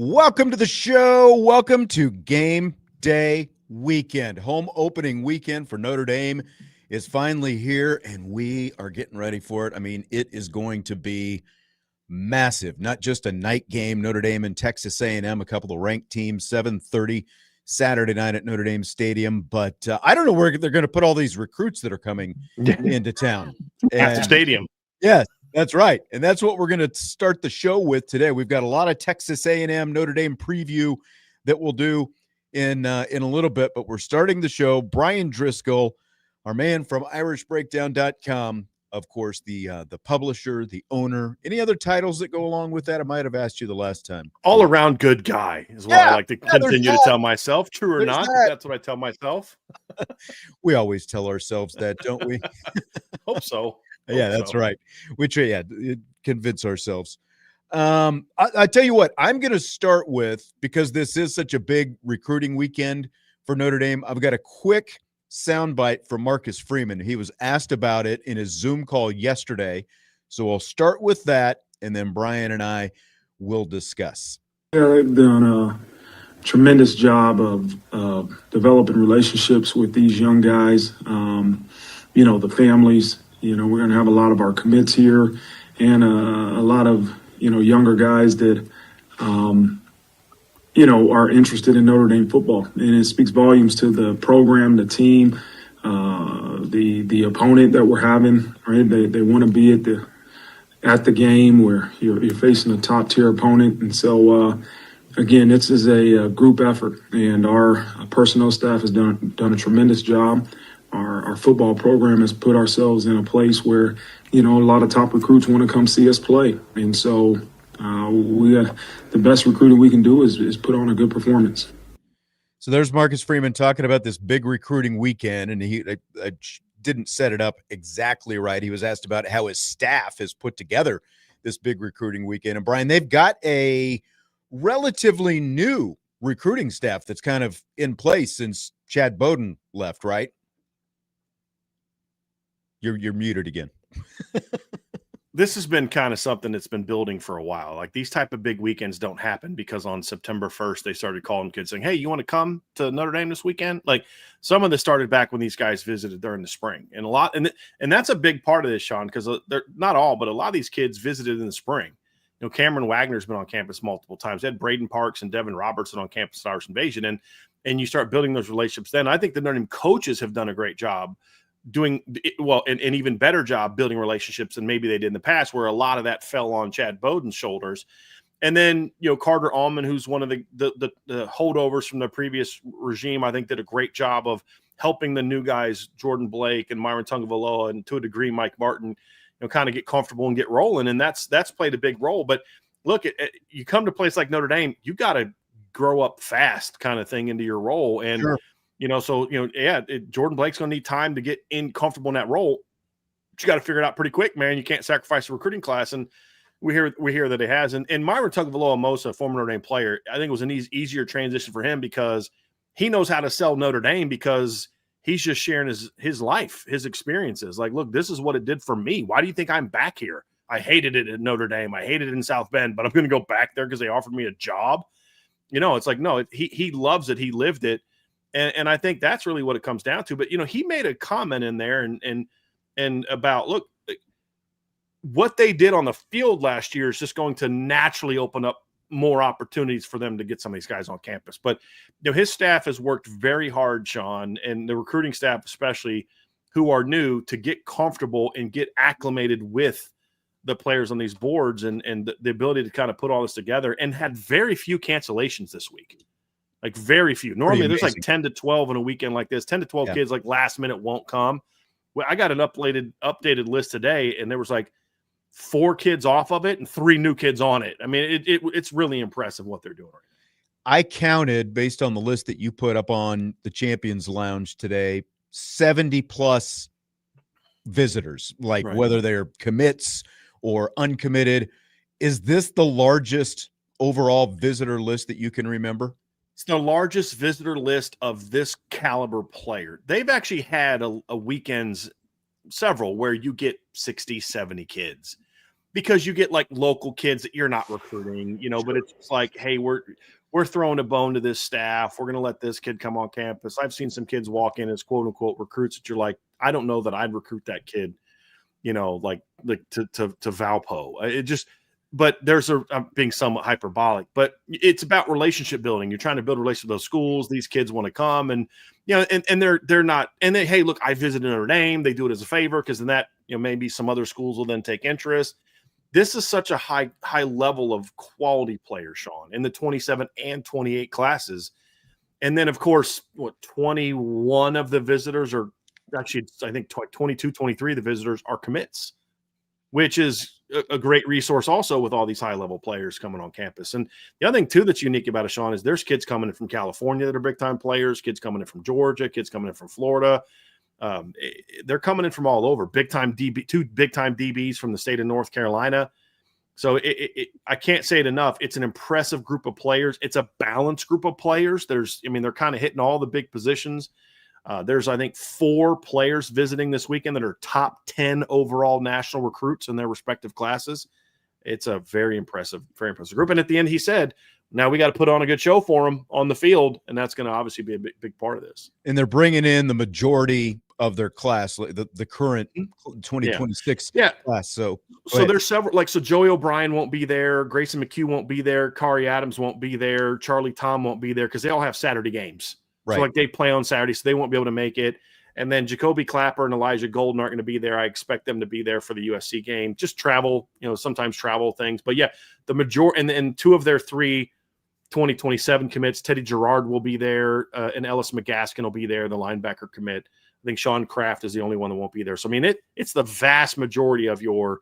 Welcome to the show. Welcome to Game Day Weekend. Home opening weekend for Notre Dame is finally here, and we are getting ready for it. I mean, it is going to be massive. Not just a night game, Notre Dame and Texas A&M, a couple of ranked teams, 7:30 Saturday night at Notre Dame Stadium. But I don't know where they're going to put all these recruits that are coming into town. At the stadium. Yes. That's right, and that's what we're going to start the show with today. We've got a lot of Texas A&M Notre Dame preview that we'll do in a little bit, but we're starting the show. Bryan Driskell, our man from IrishBreakdown.com, of course, the publisher, the owner. Any other titles that go along with that? I might have asked you the last time. All around good guy is what I like to continue to tell myself. True or not, that's what I tell myself. We always tell ourselves that, don't we? Hope so. Yeah, that's right. We try, convince ourselves. I tell you what, I'm going to start with, because this is such a big recruiting weekend for Notre Dame, I've got a quick soundbite from Marcus Freeman. He was asked about it in his Zoom call yesterday. So I'll start with that, and then Bryan and I will discuss. Yeah, they've done a tremendous job of developing relationships with these young guys, the families. We're going to have a lot of our commits here and a lot of, younger guys that, are interested in Notre Dame football. And it speaks volumes to the program, the team, the opponent that we're having, right? They want to be at the game where you're facing a top-tier opponent. And so, again, this is a group effort, and our personnel staff has done a tremendous job. Our football program has put ourselves in a place where, a lot of top recruits want to come see us play. And so the best recruiting we can do is put on a good performance. So there's Marcus Freeman talking about this big recruiting weekend, and I didn't set it up exactly right. He was asked about how his staff has put together this big recruiting weekend. And, Bryan, they've got a relatively new recruiting staff that's kind of in place since Chad Bowden left, right? You're muted again. This has been kind of something that's been building for a while. Like, these type of big weekends don't happen because on September 1st, they started calling kids saying, hey, you want to come to Notre Dame this weekend? Like, some of this started back when these guys visited during the spring. And that's a big part of this, Sean, because they're not all, but a lot of these kids visited in the spring. Cameron Wagner's been on campus multiple times. They had Braden Parks and Devin Robertson on campus at Irish Invasion. And you start building those relationships then. I think the Notre Dame coaches have done a great job doing well, and even better job building relationships than maybe they did in the past, where a lot of that fell on Chad Bowden's shoulders. And then, Carter Allman, who's one of the holdovers from the previous regime, I think did a great job of helping the new guys, Jordan Blake and Myron Tungavaloa, and to a degree, Mike Martin, kind of get comfortable and get rolling. And that's played a big role. But look, you come to a place like Notre Dame, you got to grow up fast kind of thing into your role. And, Sure. Jordan Blake's going to need time to get comfortable in that role. But you got to figure it out pretty quick, man. You can't sacrifice the recruiting class. And we hear that it has. And Myron Tungavaloa-Mosa, former Notre Dame player, I think it was an easier transition for him because he knows how to sell Notre Dame, because he's just sharing his life, his experiences. Like, look, this is what it did for me. Why do you think I'm back here? I hated it at Notre Dame. I hated it in South Bend, but I'm going to go back there because they offered me a job. It's like, no, he loves it. He lived it. And I think that's really what it comes down to. But, he made a comment in there and about, look, what they did on the field last year is just going to naturally open up more opportunities for them to get some of these guys on campus. But, his staff has worked very hard, Sean, and the recruiting staff especially, who are new, to get comfortable and get acclimated with the players on these boards and the ability to kind of put all this together, and had very few cancellations this week. Like, very few. Normally there's like 10 to 12 in a weekend like this. 10 to 12 kids, like, last minute won't come. Well, I got an updated list today, and there was like 4 kids off of it and 3 new kids on it. I mean, it's really impressive what they're doing right now. I counted, based on the list that you put up on the Champions Lounge today, 70+ visitors, like Right. Whether they're commits or uncommitted. Is this the largest overall visitor list that you can remember? It's the largest visitor list of this caliber player. They've actually had a weekends, several, where you get 60, 70 kids. because you get like local kids that you're not recruiting, but it's just like, hey, we're throwing a bone to this staff. We're going to let this kid come on campus. I've seen some kids walk in as quote unquote recruits that you're like, I don't know that I'd recruit that kid, like to Valpo. It just, but I'm being somewhat hyperbolic, but it's about relationship building. You're trying to build a relationship with those schools. These kids want to come and, and they're not, and they, hey, look, I visited Notre Dame. They do it as a favor. Cause then that, maybe some other schools will then take interest. This is such a high level of quality players, Sean, in the 27 and 28 classes. And then of course, 21 of the visitors are actually, I think 22, 23 of the visitors are commits, which is a great resource also with all these high-level players coming on campus. And the other thing, too, that's unique about it, Sean, is there's kids coming in from California that are big-time players, kids coming in from Georgia, kids coming in from Florida. They're coming in from all over. Big-time DB, 2 big-time DBs from the state of North Carolina. So I can't say it enough. It's an impressive group of players. It's a balanced group of players. They're kind of hitting all the big positions. There's, I think, 4 players visiting this weekend that are top 10 overall national recruits in their respective classes. It's a very impressive group. And at the end, he said, now we got to put on a good show for them on the field. And that's going to obviously be a big part of this. And they're bringing in the majority of their class, the current 2026 class. So there's several, so Joey O'Brien won't be there. Grayson McHugh won't be there. Kari Adams won't be there. Charlie Tom won't be there because they all have Saturday games. Right. So they play on Saturday, so they won't be able to make it. And then Jacoby Clapper and Elijah Golden aren't going to be there. I expect them to be there for the USC game. Just travel, sometimes travel things. But yeah, the majority and 2 of their 3 2027 commits, Teddy Gerard will be there, and Ellis McGaskin will be there, the linebacker commit. I think Sean Kraft is the only one that won't be there. So it's the vast majority of your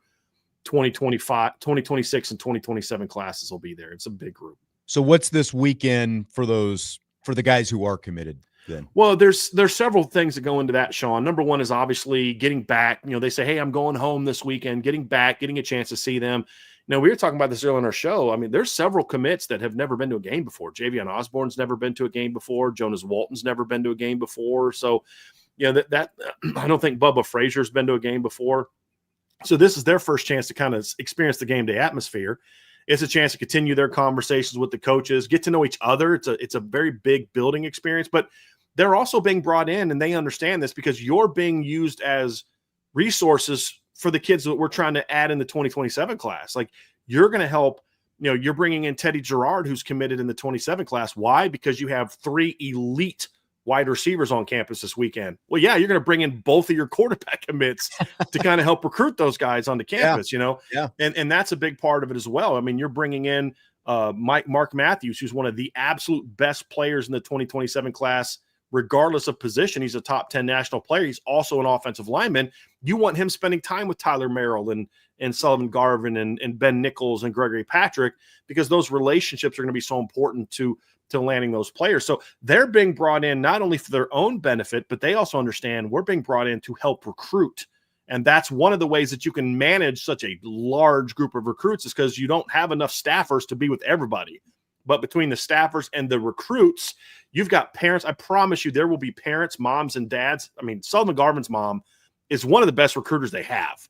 2025, 2026, and 2027 classes will be there. It's a big group. So what's this weekend for the guys who are committed then? Well, there's several things that go into that, Sean. Number one is obviously getting back. They say, hey, I'm going home this weekend, getting back, getting a chance to see them. We were talking about this earlier in our show. There's several commits that have never been to a game before. Javion Osborne's never been to a game before. Jonas Walton's never been to a game before. So, that I don't think Bubba Frazier's been to a game before. So this is their first chance to kind of experience the game day atmosphere. It's a chance to continue their conversations with the coaches, get to know each other. It's a very big building experience, but they're also being brought in, and they understand this because you're being used as resources for the kids that we're trying to add in the 2027 class. Like you're going to help, you're bringing in Teddy Gerard, who's committed in the 27 class. Why? Because you have 3 elite wide receivers on campus this weekend. Well, yeah, you're going to bring in both of your quarterback commits to kind of help recruit those guys onto campus, Yeah. And that's a big part of it as well. You're bringing in Mark Matthews, who's one of the absolute best players in the 2027 class, regardless of position. He's a top 10 national player. He's also an offensive lineman. You want him spending time with Tyler Merrill and Sullivan Garvin and Ben Nichols and Gregory Patrick, because those relationships are going to be so important to landing those players. So they're being brought in not only for their own benefit, but they also understand we're being brought in to help recruit. And that's one of the ways that you can manage such a large group of recruits, is because you don't have enough staffers to be with everybody. But between the staffers and the recruits, you've got parents. I promise you there will be parents, moms, and dads. Sullivan Garvin's mom is one of the best recruiters they have.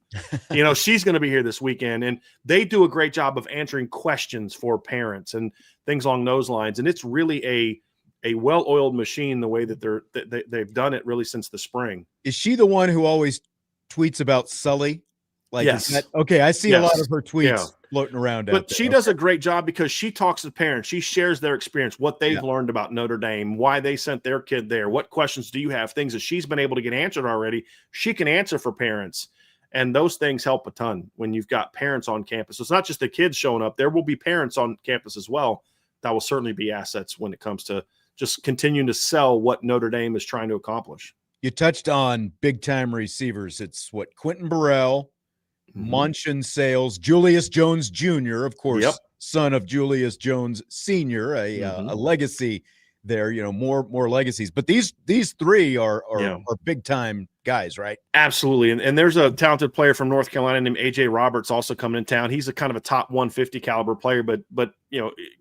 She's going to be here this weekend, and they do a great job of answering questions for parents and things along those lines. And it's really a well-oiled machine, the way that they've done it really since the spring. Is she the one who always tweets about Sully? Yes. Okay, I see a lot of her tweets floating around. But she does a great job because she talks to parents. She shares their experience, what they've learned about Notre Dame, why they sent their kid there, what questions do you have, things that she's been able to get answered already. She can answer for parents, and those things help a ton when you've got parents on campus. So it's not just the kids showing up. There will be parents on campus as well. That will certainly be assets when it comes to just continuing to sell what Notre Dame is trying to accomplish. You touched on big-time receivers. It's Quentin Burrell, Monson Sales, Julius Jones Jr., of course, son of Julius Jones Sr., a legacy there, more legacies. But these 3 are big-time guys, right? Absolutely. And there's a talented player from North Carolina named A.J. Roberts also coming in town. He's a kind of a top 150 caliber player, but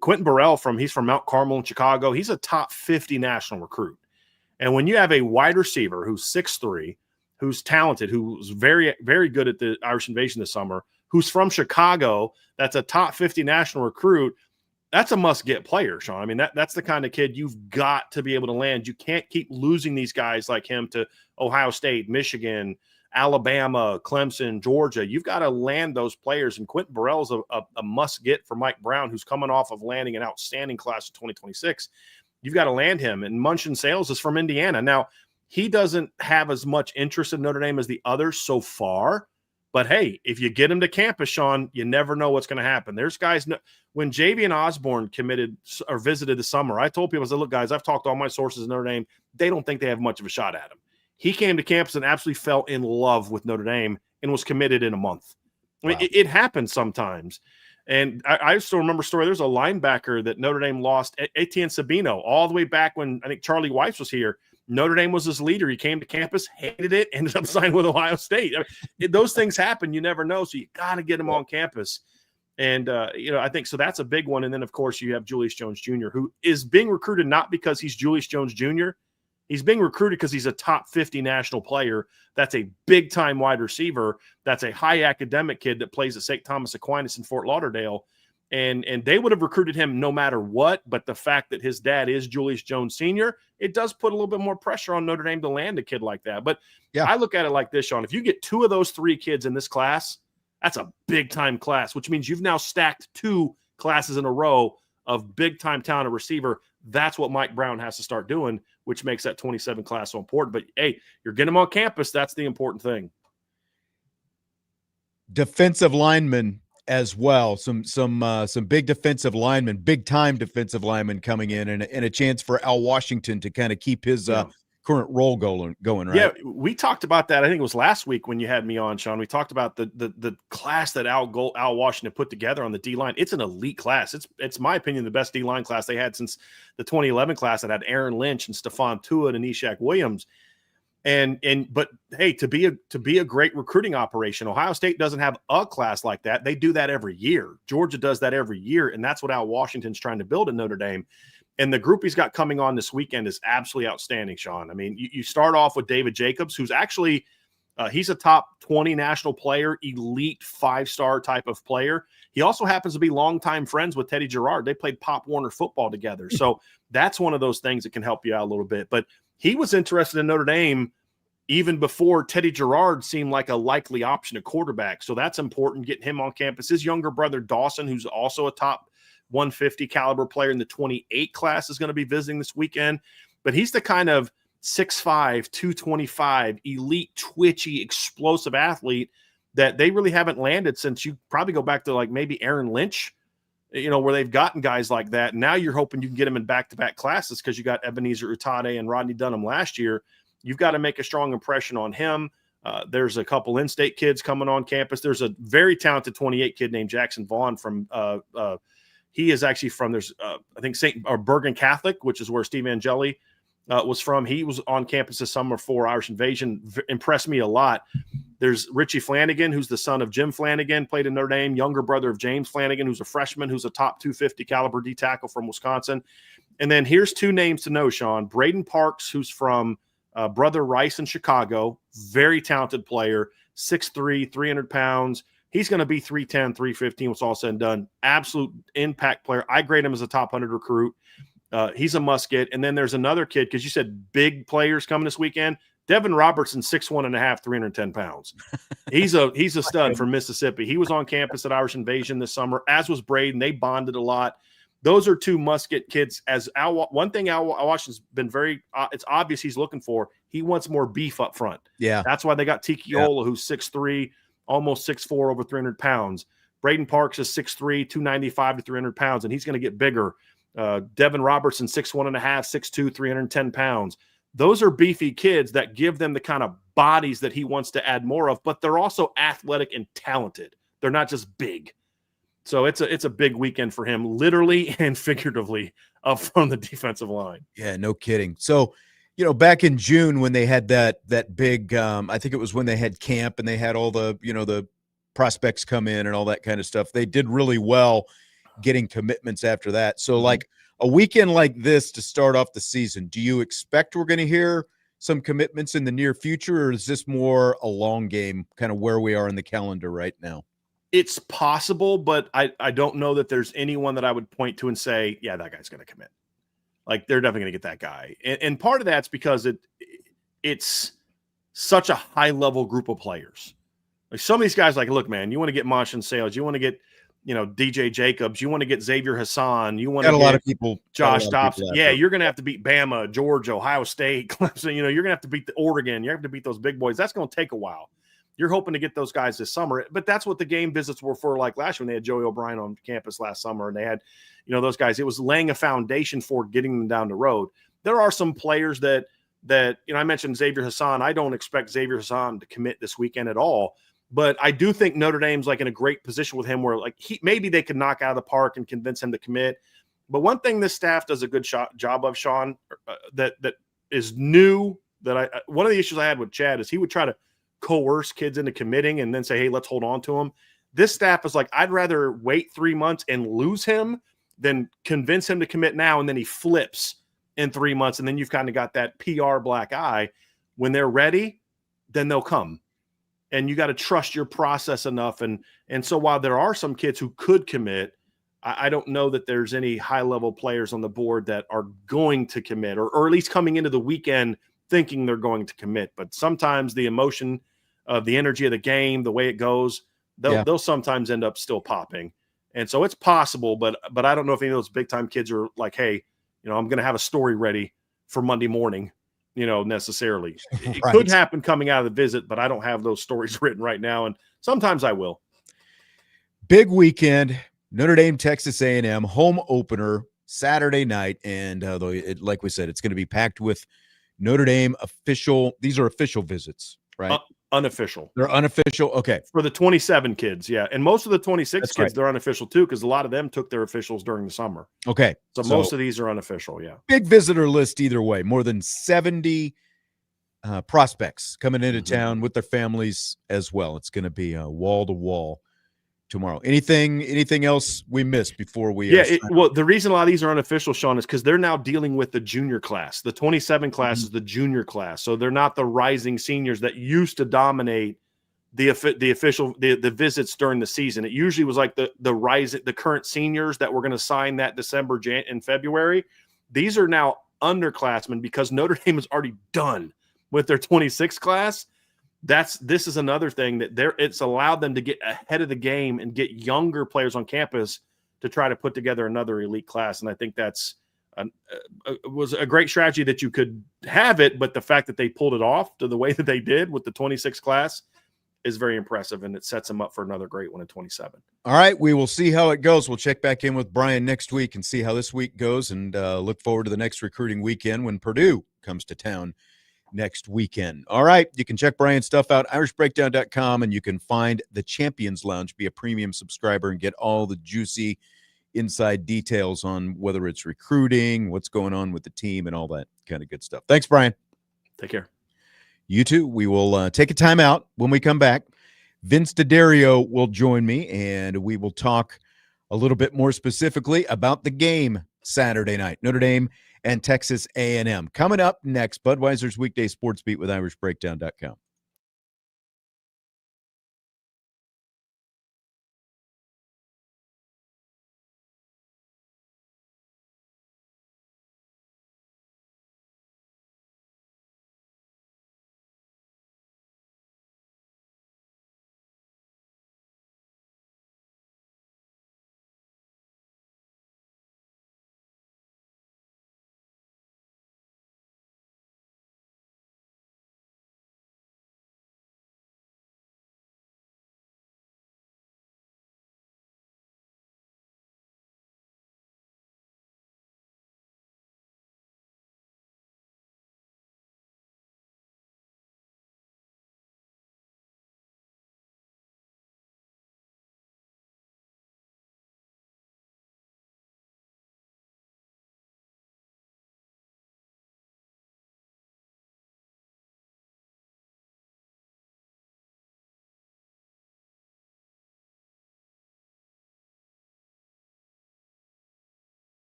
Quentin Burrell he's from Mount Carmel in Chicago. He's a top 50 national recruit. And when you have a wide receiver who's 6'3", who's talented, who's very, very good at the Irish Invasion this summer, who's from Chicago, that's a top 50 national recruit. That's a must-get player, Sean. I mean, that's the kind of kid you've got to be able to land. You can't keep losing these guys like him to Ohio State, Michigan, Alabama, Clemson, Georgia. You've got to land those players, and Quentin Burrell's a must-get for Mike Brown, who's coming off of landing an outstanding class of 2026. You've got to land him. And Munchin Sales is from Indiana. Now, he doesn't have as much interest in Notre Dame as the others so far. But, hey, if you get him to campus, Sean, you never know what's going to happen. There's guys – when Javian Osborne committed or visited this summer, I told people, I said, look, guys, I've talked to all my sources in Notre Dame. They don't think they have much of a shot at him. He came to campus and absolutely fell in love with Notre Dame and was committed in a month. I mean, it happens sometimes. And I still remember a story. There's a linebacker that Notre Dame lost, Etienne Sabino, all the way back when I think Charlie Weiss was here. Notre Dame was his leader. He came to campus, hated it, ended up signing with Ohio State. I mean, those things happen. You never know. So you got to get him on campus. And, I think so that's a big one. And then, of course, you have Julius Jones Jr., who is being recruited not because he's Julius Jones Jr. He's being recruited because he's a top 50 national player. That's a big-time wide receiver. That's a high academic kid that plays at St. Thomas Aquinas in Fort Lauderdale. And they would have recruited him no matter what, but the fact that his dad is Julius Jones Sr., it does put a little bit more pressure on Notre Dame to land a kid like that. But yeah, I look at it like this, Sean. If you get 2 of those 3 kids in this class, that's a big-time class, which means you've now stacked 2 classes in a row of big-time talent receiver. That's what Mike Brown has to start doing, which makes that 27 class so important. But, hey, you're getting him on campus. That's the important thing. Defensive linemen as well. Some big defensive linemen, big-time defensive linemen coming in, and a chance for Al Washington to kind of keep his current role going, right? Yeah, we talked about that. I think it was last week when you had me on, Sean. We talked about the class that Al Washington put together on the D-line. It's an elite class. It's my opinion, the best D-line class they had since the 2011 class that had Aaron Lynch and Stephon Tuitt and Ishaq Williams. But hey, to be a great recruiting operation, Ohio State doesn't have a class like that. They do that every year. Georgia does that every year, and that's what Al Washington's trying to build at Notre Dame. And the group he's got coming on this weekend is absolutely outstanding, Sean. I mean, you start off with David Jacobs, who's actually he's a top 20 national player, elite 5-star type of player. He also happens to be longtime friends with Teddy Gerard. They played Pop Warner football together. So that's one of those things that can help you out a little bit. But he was interested in Notre Dame even before Teddy Gerard seemed like a likely option at quarterback. So that's important, getting him on campus. His younger brother, Dawson, who's also a top 150 caliber player in the 28 class, is going to be visiting this weekend. But he's the kind of 6'5", 225, elite, twitchy, explosive athlete that they really haven't landed since you probably go back to like maybe Aaron Lynch, where they've gotten guys like that. Now you're hoping you can get them in back-to-back classes because you got Ebenezer Utade and Rodney Dunham last year. You've got to make a strong impression on him. There's a couple in-state kids coming on campus. There's a very talented 28 kid named Jackson Vaughn from he is actually from I think Bergen Catholic, which is where Steve Angeli was from. He was on campus this summer for Irish Invasion. Impressed me a lot. There's Richie Flanagan, who's the son of Jim Flanagan, played in Notre Dame, younger brother of James Flanagan, who's a freshman, who's a top 250 caliber D tackle from Wisconsin. And then here's 2 names to know, Sean. Braden Parks, who's from Brother Rice in Chicago, very talented player, 6'3", 300 pounds. He's going to be 310, 315 when it's all said and done. Absolute impact player. I grade him as a top 100 recruit. He's a must get. And then there's another kid, because you said big players coming this weekend. Devin Robertson, 6'1.5", 310 pounds. He's a stud from Mississippi. He was on campus at Irish Invasion this summer, as was Braden. They bonded a lot. Those are 2 must-get kids. One thing Al Washington's been it's obvious he's looking for, he wants more beef up front. Yeah. That's why they got Tiki Ola, who's 6'3", almost 6'4", over 300 pounds. Braden Parks is 6'3", 295 to 300 pounds, and he's going to get bigger. Devin Robertson, 6'1.5", 6'2", 310 pounds. Those are beefy kids that give them the kind of bodies that he wants to add more of, but they're also athletic and talented. They're not just big. So it's a big weekend for him, literally and figuratively, up from the defensive line. Yeah, no kidding. So, back in June when they had that big, I think it was when they had camp and they had all the, the prospects come in and all that kind of stuff. They did really well getting commitments after that. So, like a weekend like this to start off the season, do you expect we're going to hear some commitments in the near future, or is this more a long game, kind of where we are in the calendar right now? It's possible, but I don't know that there's anyone that I would point to and say, yeah, that guy's going to commit. Like, they're definitely going to get that guy. And part of that's because it's such a high-level group of players. Like, some of these guys, like, look, man, you want to get Monshan Sales, you want to get, DJ Jacobs, you want to get Xavier Hassan, you want to Got a get lot of people. Josh Dobson. Yeah, you're going to have to beat Bama, Georgia, Ohio State, Clemson. You're going to have to beat the Oregon. You have to beat those big boys. That's going to take a while. You're hoping to get those guys this summer, but that's what the game visits were for. Like last year when they had Joey O'Brien on campus last summer, and they had, those guys. It was laying a foundation for getting them down the road. There are some players that I mentioned Xavier Hassan. I don't expect Xavier Hassan to commit this weekend at all, but I do think Notre Dame's like in a great position with him, where like maybe they could knock out of the park and convince him to commit. But one thing this staff does a good job of, Sean, that is new. One of the issues I had with Chad is he would try to coerce kids into committing and then say, hey, let's hold on to him. This staff is like, I'd rather wait 3 months and lose him than convince him to commit now, and then he flips in 3 months, and then you've kind of got that PR black eye. When they're ready, then they'll come. And you got to trust your process enough. And so while there are some kids who could commit, I don't know that there's any high-level players on the board that are going to commit, or at least coming into the weekend thinking they're going to commit. But sometimes the emotion of the energy of the game, the way it goes, they'll sometimes end up still popping. And so it's possible, but I don't know if any of those big-time kids are like, hey, I'm going to have a story ready for Monday morning, necessarily. It Right. could happen coming out of the visit, but I don't have those stories written right now, and sometimes I will. Big weekend, Notre Dame, Texas A&M, home opener Saturday night, and like we said, it's going to be packed with Notre Dame official. These are official visits, right? Unofficial. They're unofficial. Okay. For the 27 kids, yeah. And most of the 26 That's kids, right. They're unofficial too, because a lot of them took their officials during the summer. Okay. So most of these are unofficial, yeah. Big visitor list either way. More than 70 prospects coming into town with their families as well. It's going to be wall to wall tomorrow. Anything else we missed before we? Well, the reason a lot of these are unofficial, Sean, is because they're now dealing with the junior class. The 27 class is the junior class, so they're not the rising seniors that used to dominate the visits during the season. It usually was like the current seniors that were going to sign that December and February. These are now underclassmen because Notre Dame is already done with their 26 class. This is another thing that it's allowed them to get ahead of the game and get younger players on campus to try to put together another elite class. And I think that's was a great strategy that you could have it, but the fact that they pulled it off to the way that they did with the 26 class is very impressive, and it sets them up for another great one at 27. All right, we will see how it goes. We'll check back in with Bryan next week and see how this week goes, and look forward to the next recruiting weekend when Purdue comes to town next weekend. All right, you can check Bryan's stuff out, irishbreakdown.com, and you can find the Champions Lounge. Be a premium subscriber and get all the juicy inside details on whether it's recruiting, what's going on with the team, and all that kind of good stuff. Thanks, Bryan. Take care. You too. We will take a time out. When we come back, Vince DeDario will join me, and we will talk a little bit more specifically about the game Saturday night, Notre Dame and Texas A&M. Coming up next, Budweiser's Weekday Sports Beat with irishbreakdown.com.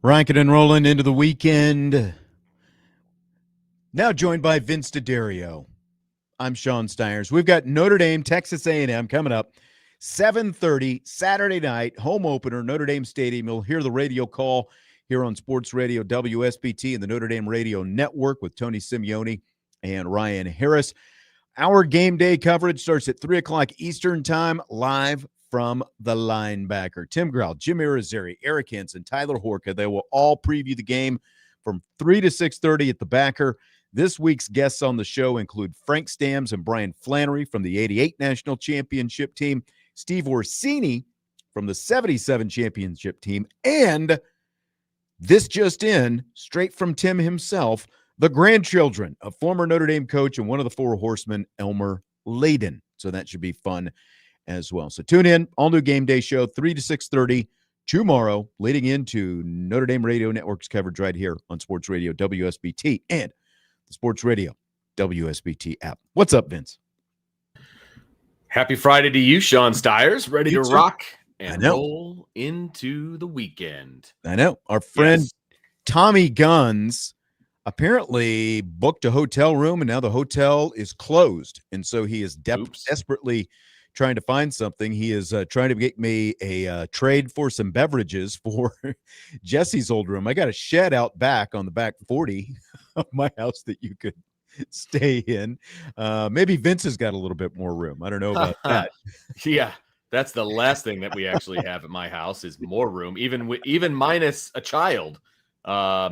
Rankin and rolling into the weekend. Now joined by Vince DeDario. I'm Sean Steyers. We've got Notre Dame, Texas A&M coming up. 7:30 Saturday night, home opener, Notre Dame Stadium. You'll hear the radio call here on Sports Radio WSBT and the Notre Dame Radio Network with Tony Simeone and Ryan Harris. Our game day coverage starts at 3 o'clock Eastern time, live from the linebacker. Tim Grell, Jim Irizarry, Eric Henson, Tyler Horka. They will all preview the game from 3 to 6:30 at the backer. This week's guests on the show include Frank Stams and Brian Flannery from the 88 National Championship team, Steve Orsini from the 77 Championship team, and this just in, straight from Tim himself, the grandchildren of former Notre Dame coach and one of the four horsemen, Elmer Layden. So that should be fun as well. So tune in, all new game day show, 3 to 6:30 tomorrow, leading into Notre Dame Radio Network's coverage right here on Sports Radio WSBT and the Sports Radio WSBT app. What's up, Vince? Happy Friday to you, Sean Steyers. Ready to rock and know. roll into the weekend. I know. Our friend Tommy Guns apparently booked a hotel room, and now the hotel is closed. And so he is desperately trying to find something. He is trying to get me a trade for some beverages for Jesse's old room. I got a shed out back on the back 40 of my house that you could stay in. Maybe Vince has got a little bit more room. I don't know about that. Yeah, that's the last thing that we actually have at my house is more room, even minus a child.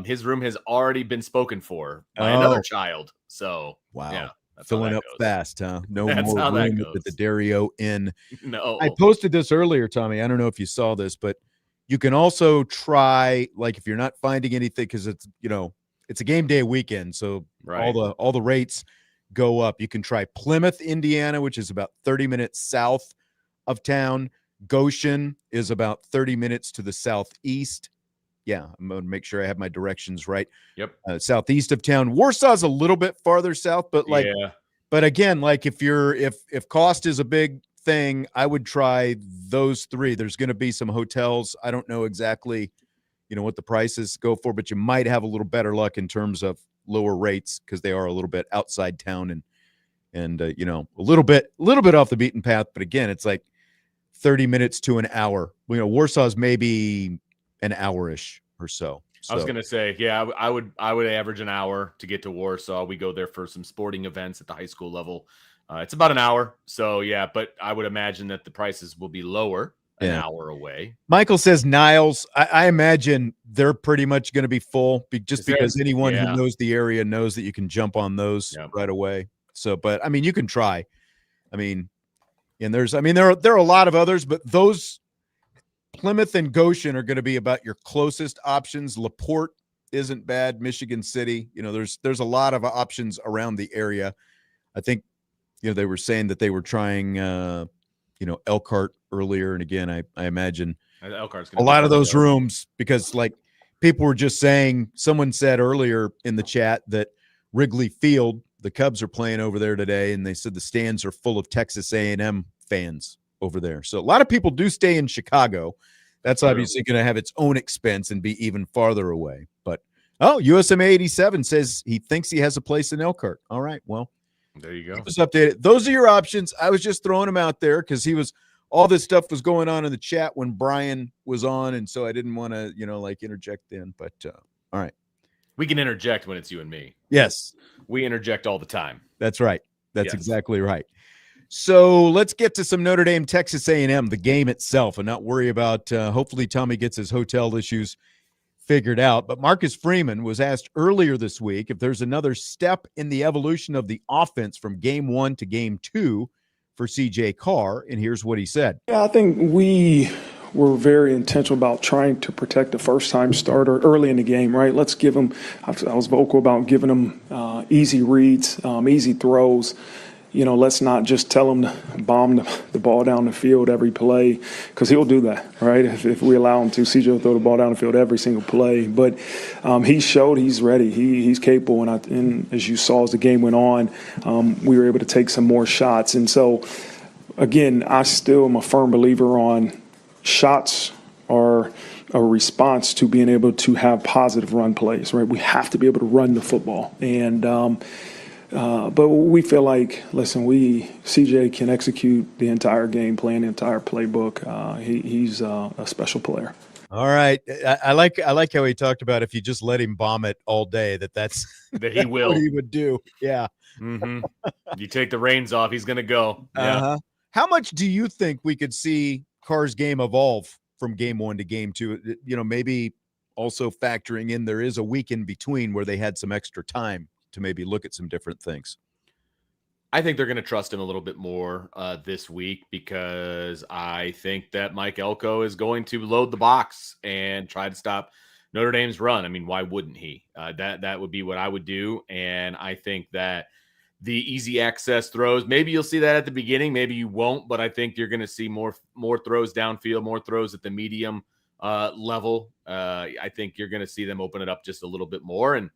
His room has already been spoken for by another child. So wow. Yeah. Filling up fast, huh? No That's more how that room goes. at the DeDario Inn. No. I posted this earlier, Tommy. I don't know if you saw this, but you can also try, like, if you're not finding anything, because it's, it's a game day weekend, so right. all the rates go up. You can try Plymouth, Indiana, which is about 30 minutes south of town. Goshen is about 30 minutes to the southeast. Yeah, I'm going to make sure I have my directions right. Yep. Southeast of town. Warsaw's a little bit farther south, but but again, like if cost is a big thing, I would try those three. There's going to be some hotels. I don't know exactly, what the prices go for, but you might have a little better luck in terms of lower rates because they are a little bit outside town and a little bit off the beaten path. But again, it's like 30 minutes to an hour. Warsaw's maybe an hour-ish or so. I was going to say, yeah, I would average an hour to get to Warsaw. We go there for some sporting events at the high school level. It's about an hour. So, yeah, but I would imagine that the prices will be lower an hour away. Michael says Niles. I imagine they're pretty much going to be full because anyone who knows the area knows that you can jump on those right away. So, but, you can try. And there are a lot of others, but those – Plymouth and Goshen are going to be about your closest options. LaPorte isn't bad. Michigan City, there's a lot of options around the area. I think, they were saying that they were trying, Elkhart earlier. And again, I imagine Elkhart's a lot of those rooms, because like people were just saying, someone said earlier in the chat that Wrigley Field, the Cubs are playing over there today. And they said the stands are full of Texas A&M fans over there. So a lot of people do stay in Chicago. That's obviously going to have its own expense and be even farther away. But USMA 87 says he thinks he has a place in Elkhart. All right, well, there you go. Keep us updated. Those are your options. I was just throwing them out there because all this stuff was going on in the chat when Brian was on, and so I didn't want to interject in. But all right, we can interject when it's you and me. Yes, we interject all the time. That's right. That's exactly right. So let's get to some Notre Dame, Texas A&M, the game itself, and not worry about hopefully Tommy gets his hotel issues figured out. But Marcus Freeman was asked earlier this week if there's another step in the evolution of the offense from game 1 to game 2 for C.J. Carr, and here's what he said. Yeah, I think we were very intentional about trying to protect the first-time starter early in the game, right? Let's give him – I was vocal about giving him easy reads, easy throws. Let's not just tell him to bomb the ball down the field every play, because he'll do that, right? If we allow him to, CJ will throw the ball down the field every single play. But he showed he's ready. He's capable. And as you saw as the game went on, we were able to take some more shots. And so, again, I still am a firm believer on shots are a response to being able to have positive run plays, right? We have to be able to run the football. And but we feel like, listen, CJ can execute the entire game plan, the entire playbook. He's a special player. All right. I like how he talked about if you just let him bomb it all day, that's That he will. what he would do. Yeah. Mm-hmm. You take the reins off, he's going to go. Yeah. Uh-huh. How much do you think we could see Carr's game evolve from game 1 to game 2? Maybe also factoring in there is a week in between where they had some extra time to maybe look at some different things. I think they're going to trust him a little bit more this week, because I think that Mike Elko is going to load the box and try to stop Notre Dame's run. I mean, why wouldn't he? That would be what I would do. And I think that the easy access throws, maybe you'll see that at the beginning, maybe you won't, but I think you're going to see more throws downfield, more throws at the medium level. I think you're going to see them open it up just a little bit more. And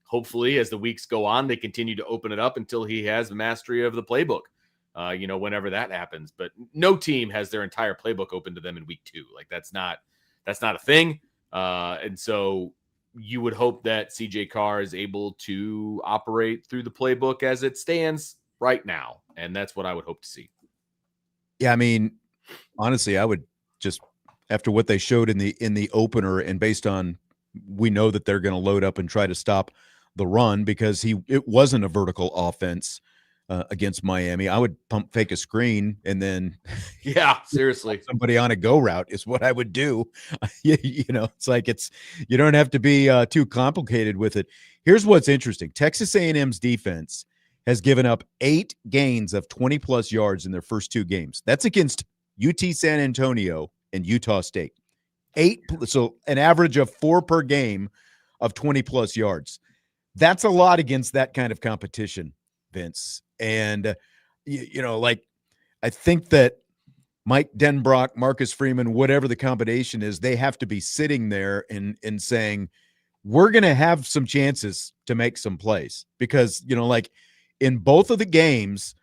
hopefully, as the weeks go on, they continue to open it up until he has the mastery of the playbook, whenever that happens. But no team has their entire playbook open to them in week 2. Like, that's not a thing. And so you would hope that CJ Carr is able to operate through the playbook as it stands right now. And that's what I would hope to see. Yeah, I mean, honestly, I would just, after what they showed in the opener, and based on, we know that they're going to load up and try to stop the run because it wasn't a vertical offense against Miami. I would pump fake a screen and then yeah, seriously, somebody on a go route is what I would do. It's like, you don't have to be too complicated with it. Here's what's interesting. Texas A&M's defense has given up 8 gains of 20 plus yards in their first 2 games. That's against UT San Antonio and Utah State. 8, so an average of 4 per game of 20 plus yards. That's a lot against that kind of competition, Vince. And, I think that Mike Denbrock, Marcus Freeman, whatever the combination is, they have to be sitting there and saying, we're going to have some chances to make some plays. Because, in both of the games,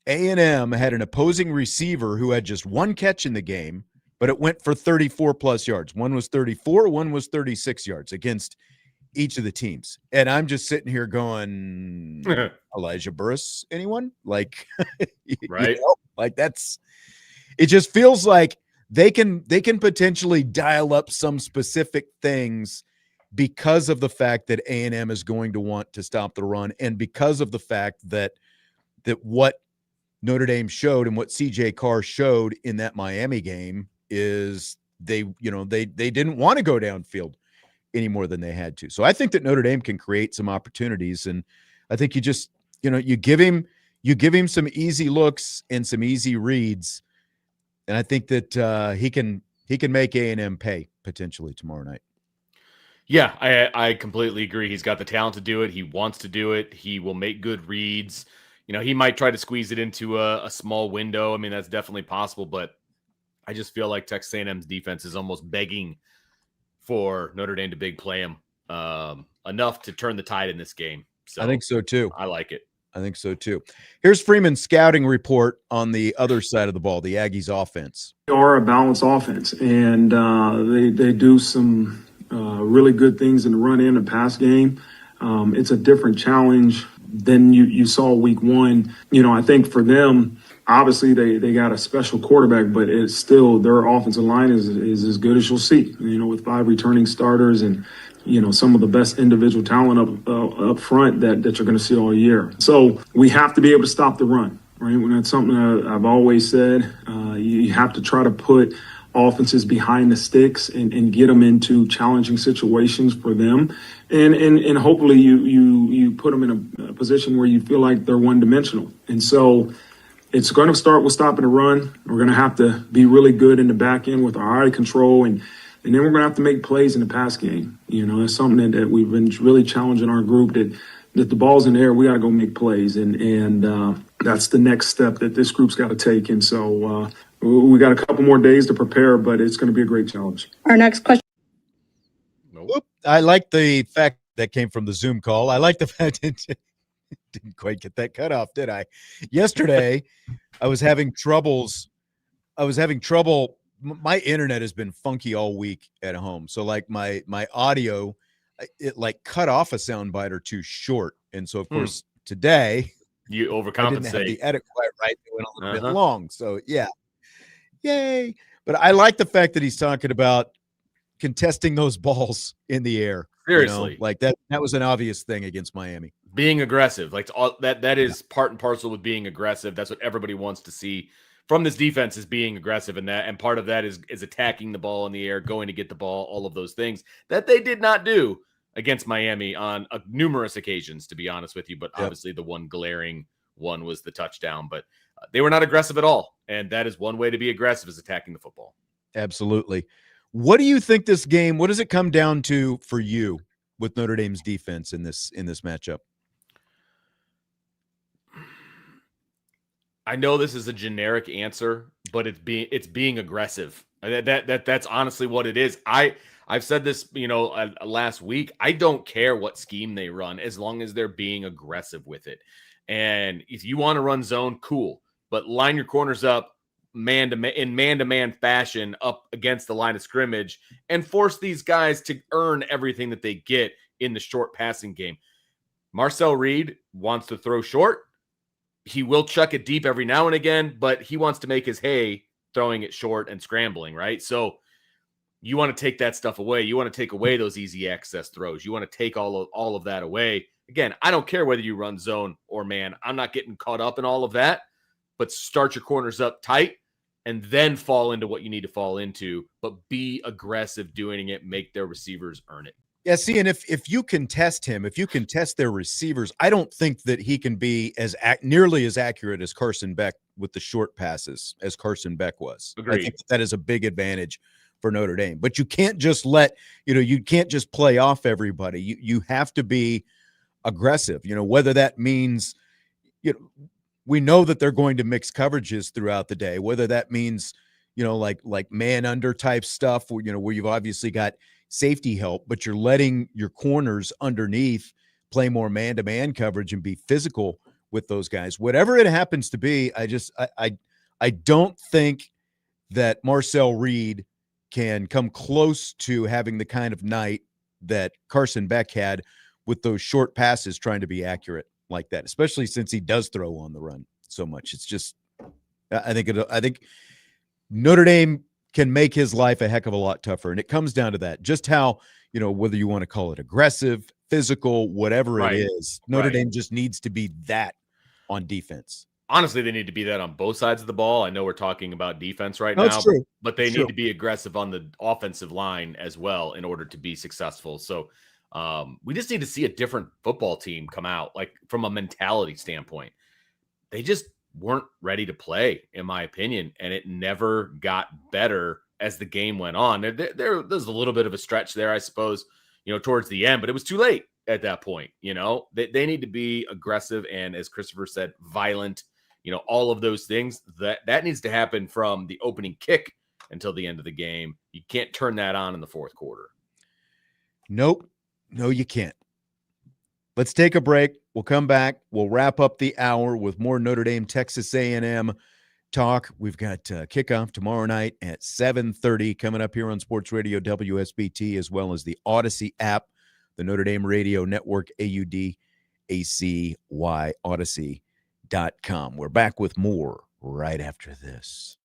A&M had an opposing receiver who had just 1 catch in the game, but it went for 34 plus yards. One was 34, one was 36 yards against each of the teams. And I'm just sitting here going, Elijah Burris, anyone? Like, right. It just feels like they can potentially dial up some specific things because of the fact that A&M is going to want to stop the run. And because of the fact that what Notre Dame showed and what CJ Carr showed in that Miami game is they didn't want to go downfield any more than they had to. So I think that Notre Dame can create some opportunities, and I think you just, you give him some easy looks and some easy reads, and I think that he can make A&M pay potentially tomorrow night. Yeah, I completely agree. He's got the talent to do it. He wants to do it. He will make good reads. He might try to squeeze it into a small window. I mean, that's definitely possible, but I just feel like Texas A&M's defense is almost begging for Notre Dame to big play him enough to turn the tide in this game. So I think so too. I like it. I think so too. Here's Freeman's scouting report on the other side of the ball, the Aggies offense. They are a balanced offense, and they do some really good things in the run and the pass game. It's a different challenge than you saw week 1. I think for them, obviously they got a special quarterback, but it's still, their offensive line is as good as you'll see, with 5 returning starters and, some of the best individual talent up front that you're going to see all year. So we have to be able to stop the run, right? When that's something I've always said, you have to try to put offenses behind the sticks and get them into challenging situations for them. And hopefully you put them in a position where you feel like they're one-dimensional. And so it's going to start with stopping the run. We're going to have to be really good in the back end with our eye control, and then we're going to have to make plays in the pass game. It's something that we've been really challenging our group, that the ball's in the air, we got to go make plays. And that's the next step that this group's got to take. And so we got a couple more days to prepare, but it's going to be a great challenge. Our next question. Nope. I like the fact that came from the Zoom call. I like the fact that didn't quite get that cut off, did I? Yesterday, I was having trouble my internet has been funky all week at home. So like my audio, it like cut off a soundbite or two short. And so of course today You I didn't have overcompensate. the edit quite right. It went a little bit Uh-huh. long. So yeah. Yay. But I like the fact that he's talking about contesting those balls in the air. Seriously. Like that was an obvious thing against Miami. Being aggressive, like all that is part and parcel with being aggressive. That's what everybody wants to see from this defense, is being aggressive, and part of that is attacking the ball in the air, going to get the ball, all of those things that they did not do against Miami on numerous occasions, to be honest with you. But obviously the one glaring one was the touchdown, but they were not aggressive at all. And that is one way to be aggressive, is attacking the football. Absolutely. What do you think this game, what does it come down to for you with Notre Dame's defense in this matchup? I know this is a generic answer, but it's being aggressive. That's honestly what it is. I've said this, last week. I don't care what scheme they run as long as they're being aggressive with it. And if you want to run zone, cool, but line your corners up man-to-man fashion up against the line of scrimmage and force these guys to earn everything that they get in the short passing game. Marcel Reed wants to throw short. He will chuck it deep every now and again, but he wants to make his hay throwing it short and scrambling, right? So you want to take that stuff away. You want to take away those easy access throws. You want to take all of that away. Again, I don't care whether you run zone or man. I'm not getting caught up in all of that, but start your corners up tight and then fall into what you need to fall into, but be aggressive doing it. Make their receivers earn it. Yeah, see, and if you can test him, if you can test their receivers, I don't think that he can be nearly as accurate as Carson Beck with the short passes as Carson Beck was. Agreed. I think that is a big advantage for Notre Dame. But you can't just you can't just play off everybody. You have to be aggressive. Whether that means, we know that they're going to mix coverages throughout the day, whether that means, like man under type stuff where you've obviously got safety help, but you're letting your corners underneath play more man-to-man coverage and be physical with those guys. Whatever it happens to be, I don't think that Marcel Reed can come close to having the kind of night that Carson Beck had with those short passes trying to be accurate like that, especially since he does throw on the run so much. It's just, I think Notre Dame can make his life a heck of a lot tougher. And it comes down to that, just how, whether you want to call it aggressive, physical, whatever it is, Notre Dame just needs to be that on defense. Honestly, they need to be that on both sides of the ball. I know we're talking about defense right now, but they need to be aggressive on the offensive line as well in order to be successful. So we just need to see a different football team come out, like from a mentality standpoint. They just weren't ready to play, in my opinion, and it never got better as the game went on. There's a little bit of a stretch there, I suppose, towards the end, but it was too late at that point. They need to be aggressive and, as Christopher said, violent. All of those things that needs to happen from the opening kick until the end of the game. You can't turn that on in the fourth quarter. Nope. No, you can't. Let's take a break. We'll come back. We'll wrap up the hour with more Notre Dame, Texas A&M talk. We've got kickoff tomorrow night at 7:30 coming up here on Sports Radio WSBT, as well as the Odyssey app, the Notre Dame Radio Network, AUDACY, Odyssey.com. We're back with more right after this.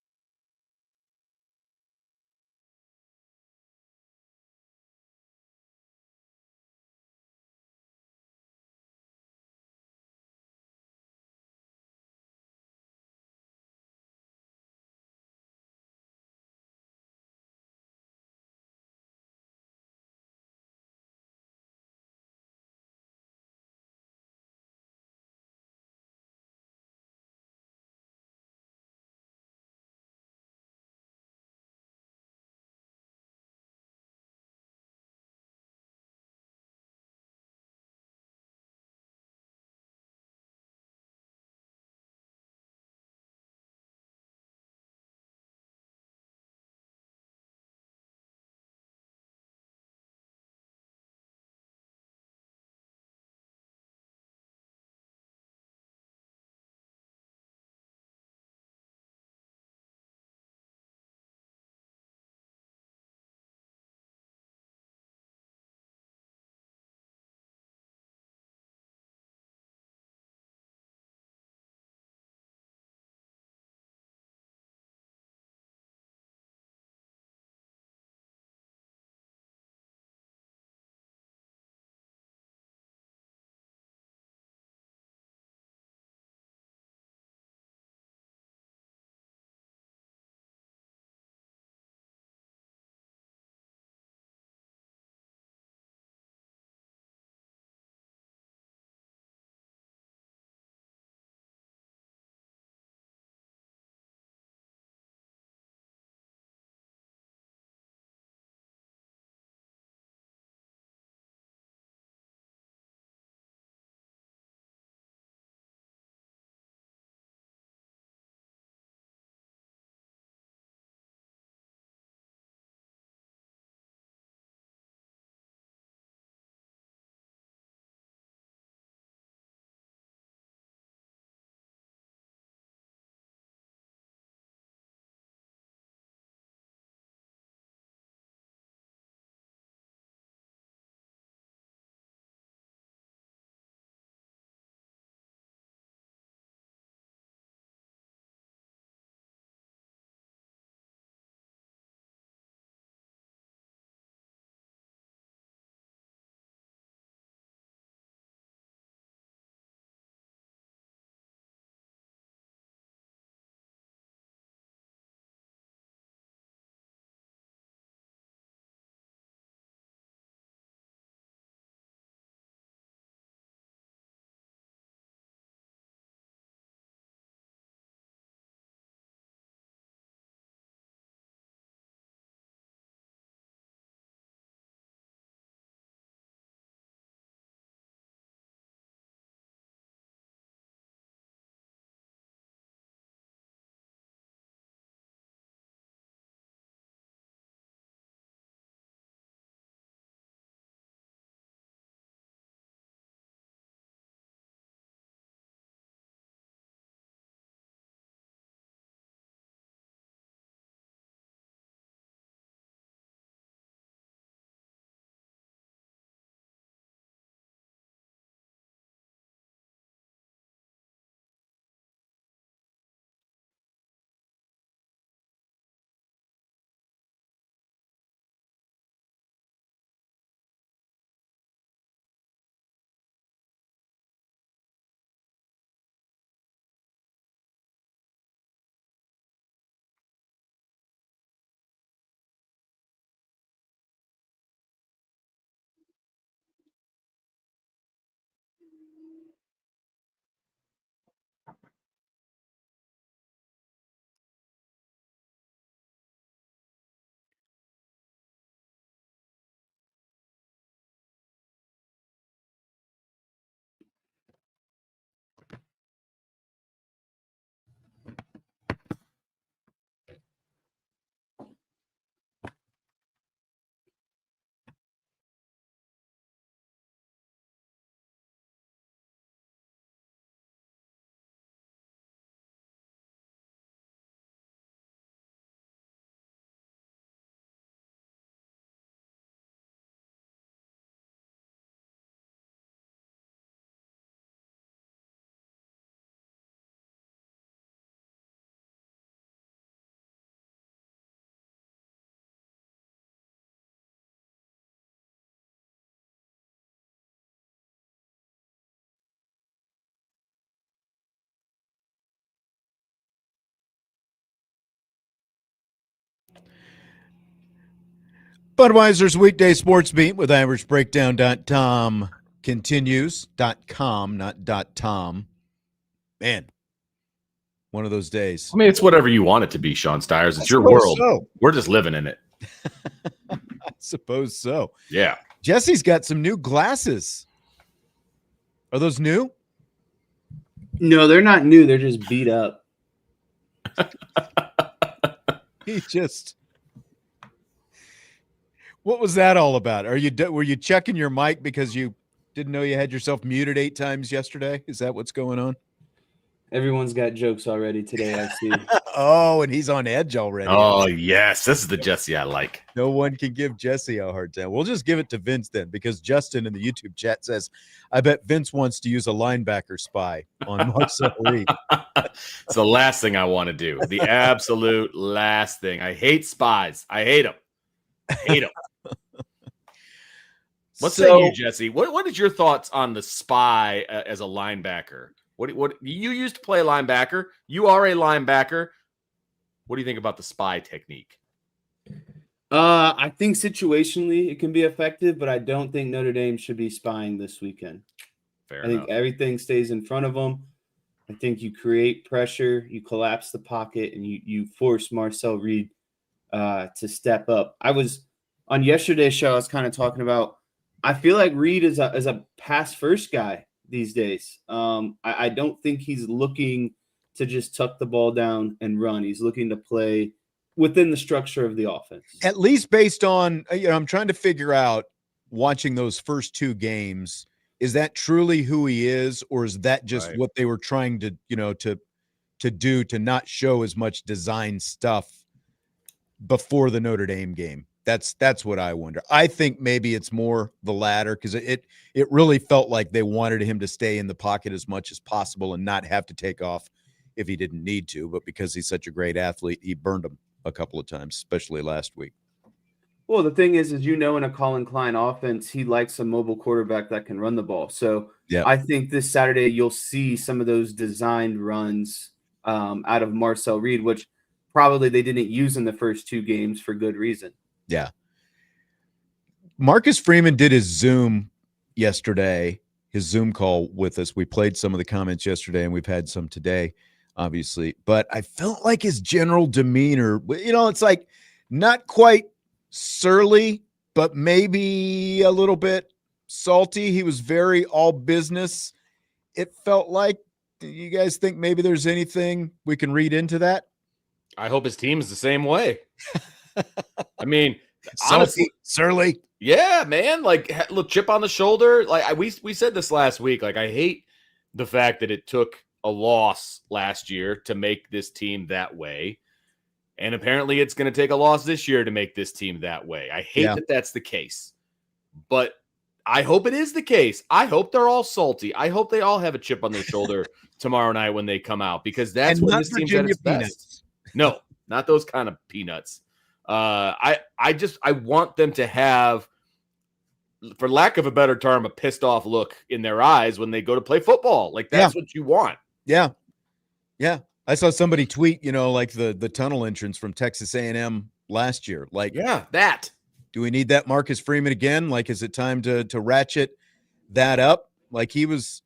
Budweiser's weekday sports beat with average-breakdown.com continues. .com, not .tom. Man, one of those days. I mean, it's whatever you want it to be, Sean Stiers. It's your suppose world. so. We're just living in it. I suppose so. Yeah. Jesse's got some new glasses. Are those new? No, they're not new. They're just beat up. He just... What was that all about? Were you checking your mic because you didn't know you had yourself muted 8 times yesterday? Is that what's going on? Everyone's got jokes already today, I see. Oh, and he's on edge already. Oh, yes. This is the Jesse I like. No one can give Jesse a hard time. We'll just give it to Vince then, because Justin in the YouTube chat says, I bet Vince wants to use a linebacker spy on Marcel Reed. It's the last thing I want to do. The absolute last thing. I hate spies. I hate them. I hate them. What say you, Jesse? What is your thoughts on the spy as a linebacker? What you used to play linebacker? You are a linebacker. What do you think about the spy technique? I think situationally it can be effective, but I don't think Notre Dame should be spying this weekend. Fair I think everything stays in front of them. I think you create pressure, you collapse the pocket, and you force Marcel Reed to step up. I was on yesterday's show. I was kind of talking about. I feel like Reed is a pass first guy these days. I don't think he's looking to just tuck the ball down and run. He's looking to play within the structure of the offense. At least based on, I'm trying to figure out, watching those first 2 games, is that truly who he is, or is that just what they were trying to, to do to not show as much design stuff before the Notre Dame game? That's what I wonder. I think maybe it's more the latter, because it really felt like they wanted him to stay in the pocket as much as possible and not have to take off if he didn't need to. But because he's such a great athlete, he burned him a couple of times, especially last week. Well, the thing is in a Colin Klein offense, he likes a mobile quarterback that can run the ball. So yeah. I think this Saturday you'll see some of those designed runs out of Marcel Reed, which probably they didn't use in the first 2 games for good reason. Yeah. Marcus Freeman did his Zoom yesterday, his Zoom call with us. We played some of the comments yesterday, and we've had some today, obviously. But I felt like his general demeanor, it's like not quite surly, but maybe a little bit salty. He was very all business. It felt like. Do you guys think maybe there's anything we can read into that? I hope his team is the same way. I mean, honestly, surly. Yeah, man. Like, look, chip on the shoulder. Like we said this last week. Like, I hate the fact that it took a loss last year to make this team that way, and apparently it's going to take a loss this year to make this team that way. I hate that that's the case, but I hope it is the case. I hope they're all salty. I hope they all have a chip on their shoulder tomorrow night when they come out, because that's when this team's at its best. No, not those kind of peanuts. I want them to have, for lack of a better term, a pissed off look in their eyes when they go to play football. Like, that's what you want. Yeah. Yeah. I saw somebody tweet, like the tunnel entrance from Texas A&M last year. Like, that. Do we need that Marcus Freeman again? Like, is it time to ratchet that up? Like, he was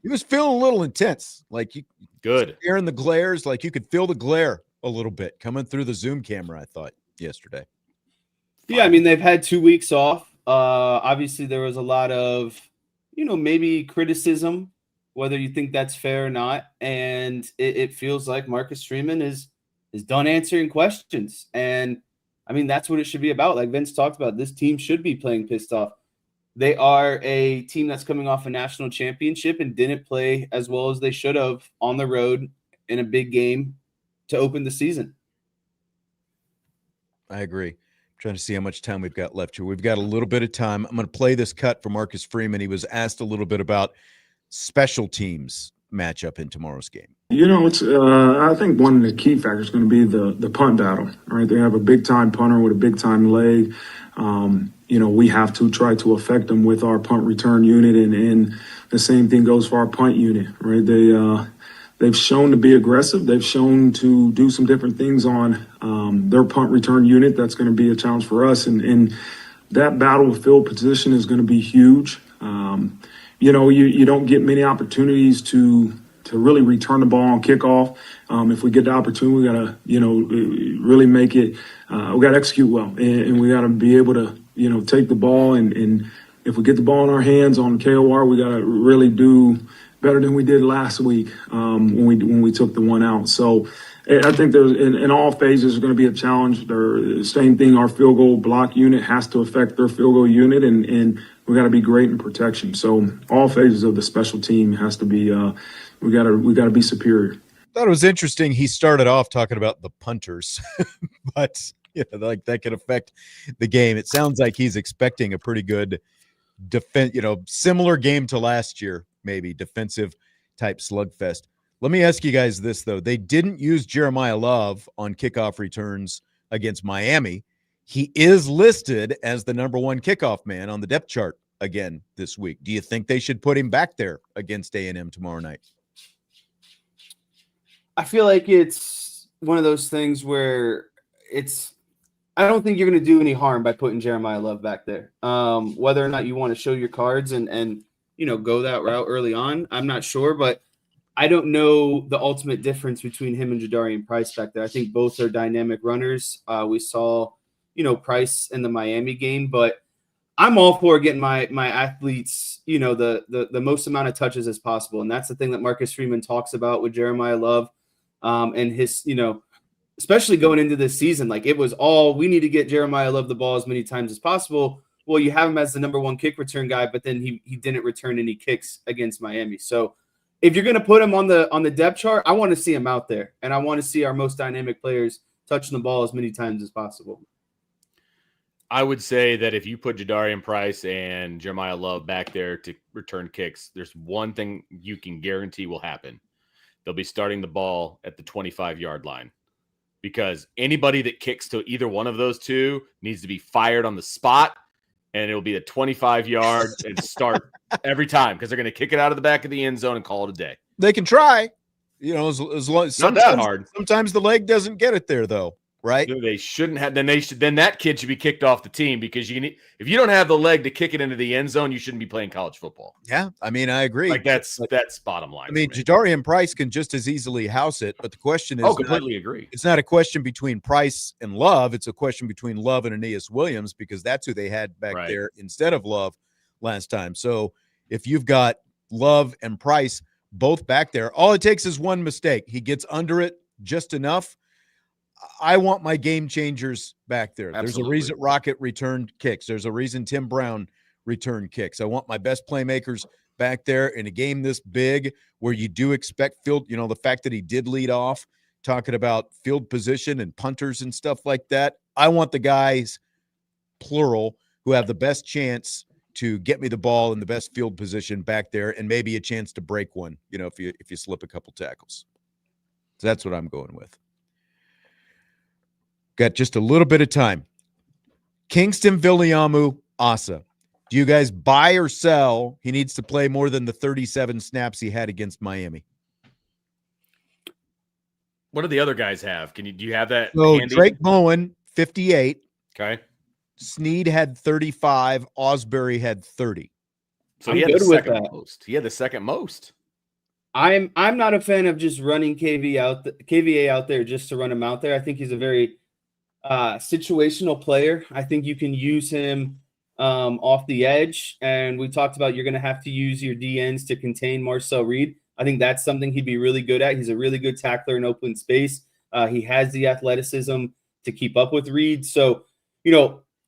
He was feeling a little intense, like you Good. staring the glares, like you could feel the glare a little bit coming through the Zoom camera, I thought, yesterday. Yeah, I mean, they've had 2 weeks off. Obviously, there was a lot of, maybe criticism, whether you think that's fair or not. And it feels like Marcus Freeman is done answering questions. And, I mean, that's what it should be about. Like Vince talked about, this team should be playing pissed off. They are a team that's coming off a national championship and didn't play as well as they should have on the road in a big game to open the season. I agree. I'm trying to see how much time we've got left here. We've got a little bit of time. I'm going to play this cut for Marcus Freeman. He was asked a little bit about special teams matchup in tomorrow's game. It's I think one of the key factors is going to be the punt battle. Right, they have a big time punter with a big time leg. We have to try to affect them with our punt return unit, and the same thing goes for our punt unit. Right, they've shown to be aggressive. They've shown to do some different things on their punt return unit. That's going to be a challenge for us, and that battle with field position is going to be huge. You don't get many opportunities to really return the ball on kickoff. If we get the opportunity, we got to, really make it. We got to execute well, and we got to be able to, take the ball. And if we get the ball in our hands on KOR, we got to really do better than we did last week when we took the one out. So I think there's in all phases going to be a challenge. The same thing, our field goal block unit has to affect their field goal unit, and we got to be great in protection. So all phases of the special team has to be. We got to be superior. Thought it was interesting. He started off talking about the punters, but like that could affect the game. It sounds like he's expecting a pretty good defense, similar game to last year, maybe defensive type slugfest. Let me ask you guys this though. They didn't use Jeremiah Love on kickoff returns against Miami. He is listed as the number 1 kickoff man on the depth chart again this week. Do you think they should put him back there against A&M tomorrow night? I feel like it's one of those things where I don't think you're going to do any harm by putting Jeremiah Love back there. Whether or not you want to show your cards and go that route early on, I'm not sure, but I don't know the ultimate difference between him and Jadarian Price back there. I think both are dynamic runners. We saw, Price in the Miami game, but I'm all for getting my athletes, the most amount of touches as possible. And that's the thing that Marcus Freeman talks about with Jeremiah Love. And his, especially going into this season, like it was all, we need to get Jeremiah Love the ball as many times as possible. Well, you have him as the number 1 kick return guy, but then he didn't return any kicks against Miami. So if you're going to put him on the depth chart, I want to see him out there, and I want to see our most dynamic players touching the ball as many times as possible. I would say that if you put Jadarian Price and Jeremiah Love back there to return kicks, there's one thing you can guarantee will happen. They'll be starting the ball at the 25-yard line, because anybody that kicks to either one of those two needs to be fired on the spot, and it'll be a 25-yard and start every time, because they're going to kick it out of the back of the end zone and call it a day. They can try, as long as not that hard. Sometimes the leg doesn't get it there, though, right? They shouldn't have. Then that kid should be kicked off the team, because if you don't have the leg to kick it into the end zone, you shouldn't be playing college football. Yeah, I mean, I agree. Like that's bottom line. I mean, Jadarian Price can just as easily house it, but the question is, completely agree. It's not a question between Price and Love. It's a question between Love and Aeneas Williams, because that's who they had back there instead of Love last time. So if you've got Love and Price both back there, all it takes is one mistake. He gets under it just enough. I want my game changers back there. Absolutely. There's a reason Rocket returned kicks. There's a reason Tim Brown returned kicks. I want my best playmakers back there in a game this big, where you do expect field, the fact that he did lead off, talking about field position and punters and stuff like that. I want the guys, plural, who have the best chance to get me the ball in the best field position back there, and maybe a chance to break one, if you slip a couple tackles. So that's what I'm going with. Got just a little bit of time. Kingston Viliamu Asa. Do you guys buy or sell? He needs to play more than the 37 snaps he had against Miami. What do the other guys have? Do you have that? So handy? Drake Bowen, 58. Okay. Sneed had 35. Osbury had 30. So I'm he had the good with second that. most. He had the second most. I'm not a fan of just running KVA out there just to run him out there. I think he's a very situational player. I think you can use him off the edge, and we talked about you're going to have to use your DNs to contain Marcel Reed. I think that's something he'd be really good at. He's a really good tackler in open space. He has the athleticism to keep up with Reed. So,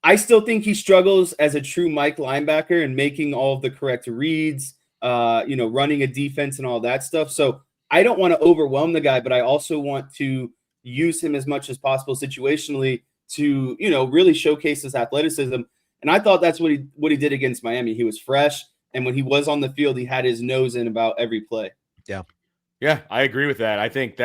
I still think he struggles as a true Mike linebacker and making all of the correct reads, running a defense and all that stuff. So I don't want to overwhelm the guy, but I also want to use him as much as possible situationally to, really showcase his athleticism. And I thought that's what he did against Miami. He was fresh, and when he was on the field, he had his nose in about every play. Yeah, I agree with that. I think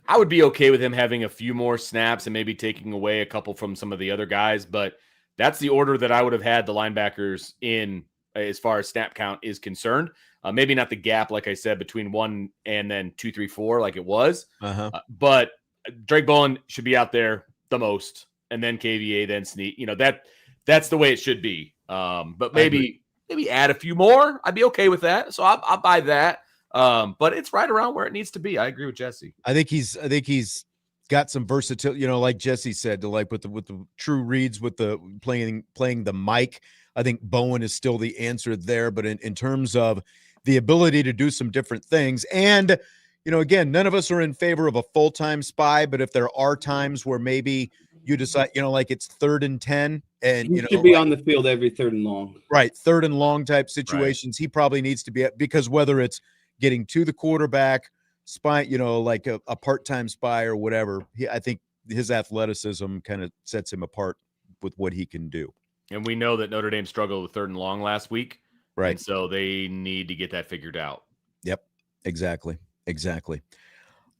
I would be okay with him having a few more snaps and maybe taking away a couple from some of the other guys, but that's the order that I would have had the linebackers in as far as snap count is concerned. Maybe not the gap, like I said, between 1 and then 2, 3, 4, like it was. But Drake Bowen should be out there the most, and then KVA, then Sneak. That's the way it should be. But maybe add a few more. I'd be okay with that. So I'll buy that. But it's right around where it needs to be. I agree with Jesse. I think he's got some versatility, like Jesse said, to with the true reads, with the playing the mic. I think Bowen is still the answer there, but in terms of the ability to do some different things, and again, none of us are in favor of a full-time spy, but if there are times where maybe you decide, like it's 3rd and 10, and He should be on the field every 3rd and long. Right, 3rd and long type situations, He probably needs to be, because whether it's getting to the quarterback, spy, like a part-time spy or whatever, I think his athleticism kind of sets him apart with what he can do. And we know that Notre Dame struggled with 3rd and long last week. Right. And so they need to get that figured out. Yep, exactly.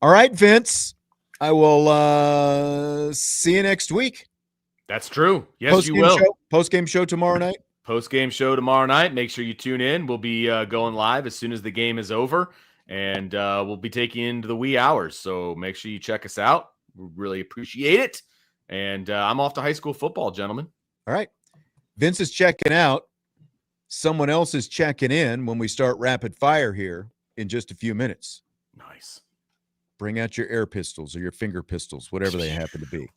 All right, Vince, I will see you next week. That's true. Yes, you will. Post-game show tomorrow night. Post-game show tomorrow night. Make sure you tune in. We'll be going live as soon as the game is over, and we'll be taking into the wee hours. So make sure you check us out. We really appreciate it. And I'm off to high school football, gentlemen. All right. Vince is checking out. Someone else is checking in when we start rapid fire here in just a few minutes. Nice. Bring out your air pistols or your finger pistols, whatever they happen to be.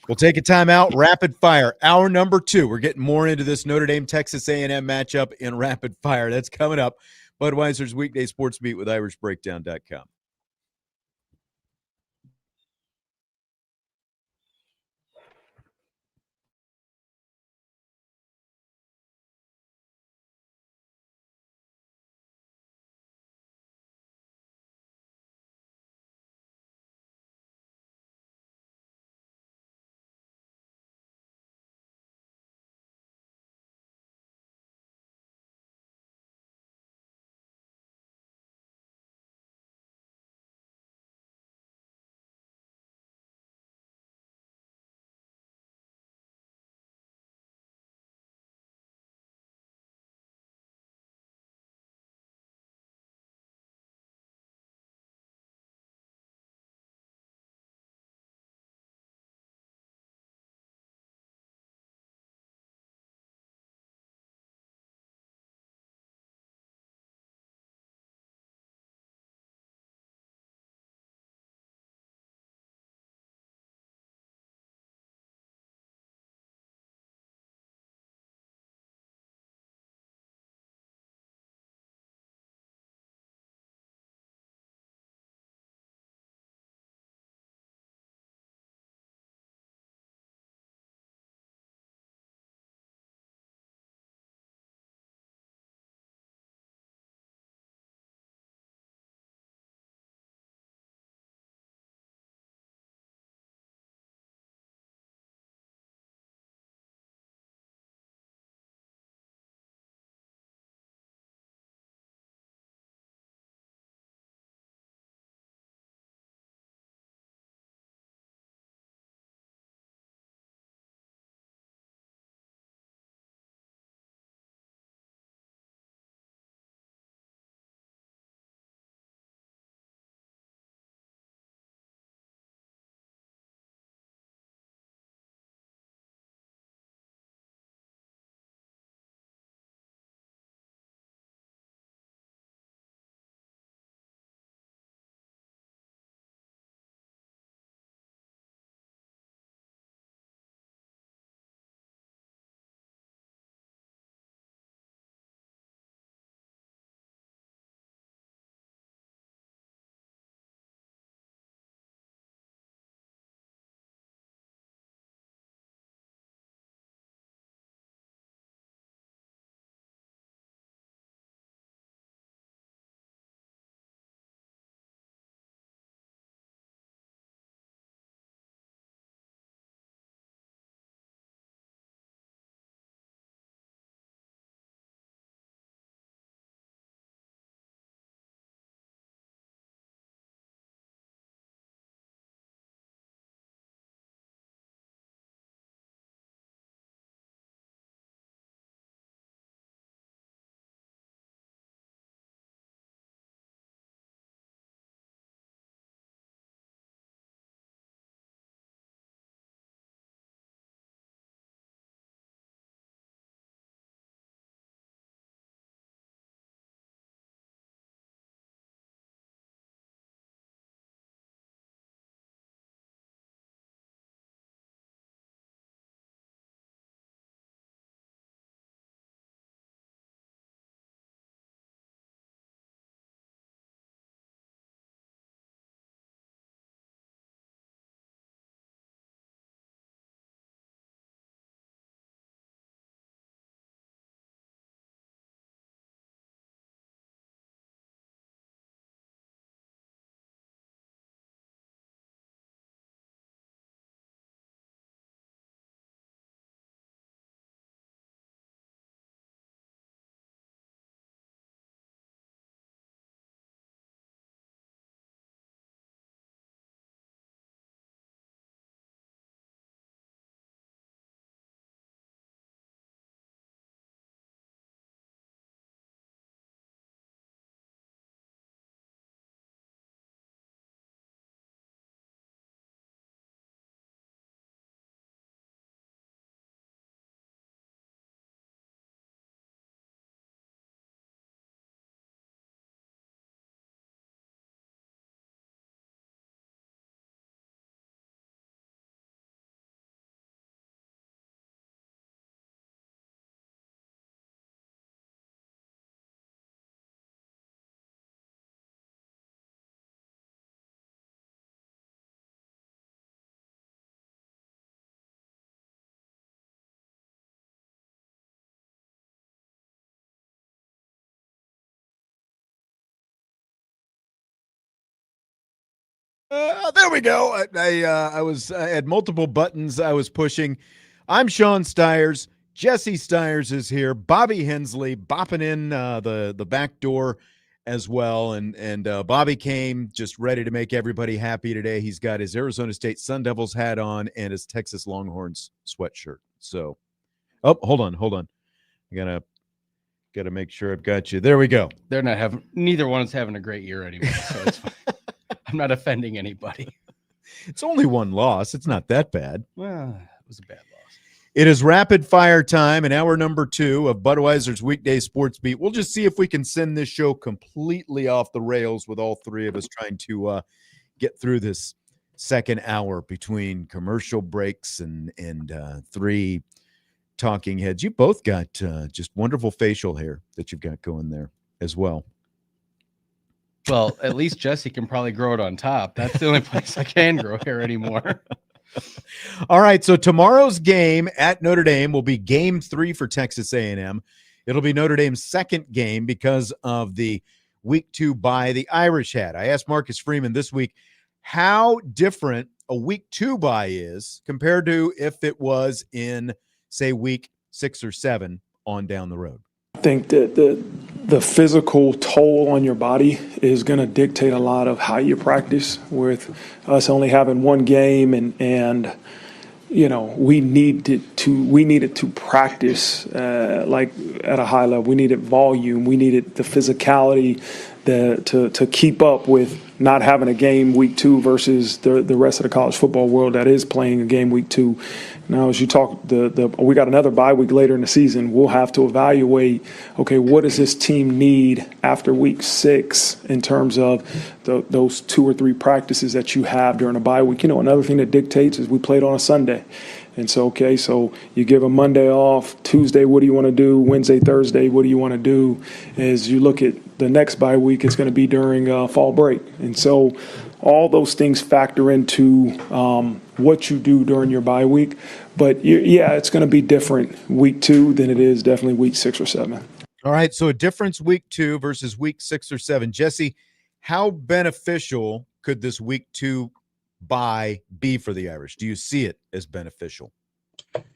We'll take a timeout. Rapid fire, hour number 2. We're getting more into this Notre Dame Texas A&M matchup in rapid fire. That's coming up. Budweiser's weekday sports beat with IrishBreakdown.com. There we go. I had multiple buttons I was pushing. I'm Sean Stiers. Jesse Stiers is here. Bobby Hensley bopping in the back door as well. And Bobby came just ready to make everybody happy today. He's got his Arizona State Sun Devils hat on and his Texas Longhorns sweatshirt. So, hold on. I gotta make sure I've got you. There we go. Neither one's having a great year anyway, so it's fine. I'm not offending anybody. It's only one loss. It's not that bad. Well, it was a bad loss. It is rapid fire time in hour number 2 of Budweiser's Weekday Sports Beat. We'll just see if we can send this show completely off the rails with all three of us trying to get through this second hour between commercial breaks and 3 talking heads. You both got just wonderful facial hair that you've got going there as well. Well, at least Jesse can probably grow it on top. That's the only place I can grow hair anymore. All right, so tomorrow's game at Notre Dame will be game 3 for Texas A&M. It'll be Notre Dame's second game because of the week 2 bye the Irish had. I asked Marcus Freeman this week how different a week 2 bye is compared to if it was in, say, week 6 or 7 on down the road. I think that the physical toll on your body is going to dictate a lot of how you practice. With us only having one game and you know, we needed to practice like at a high level. We needed volume. We needed the physicality to keep up with not having a game week 2 versus the rest of the college football world that is playing a game week 2. Now, as you talk, we got another bye week later in the season. We'll have to evaluate, okay, what does this team need after week 6 in terms of those 2 or 3 practices that you have during a bye week. You know, another thing that dictates is we played on a Sunday. And so, okay, so you give a Monday off, Tuesday, what do you want to do? Wednesday, Thursday, what do you want to do? As you look at the next bye week, it's going to be during fall break. And so all those things factor into what you do during your bye week. But, yeah, it's going to be different week 2 than it is definitely week 6 or 7. All right, so a difference week 2 versus week 6 or 7. Jesse, how beneficial could this week 2 bye be for the Irish? Do you see it as beneficial?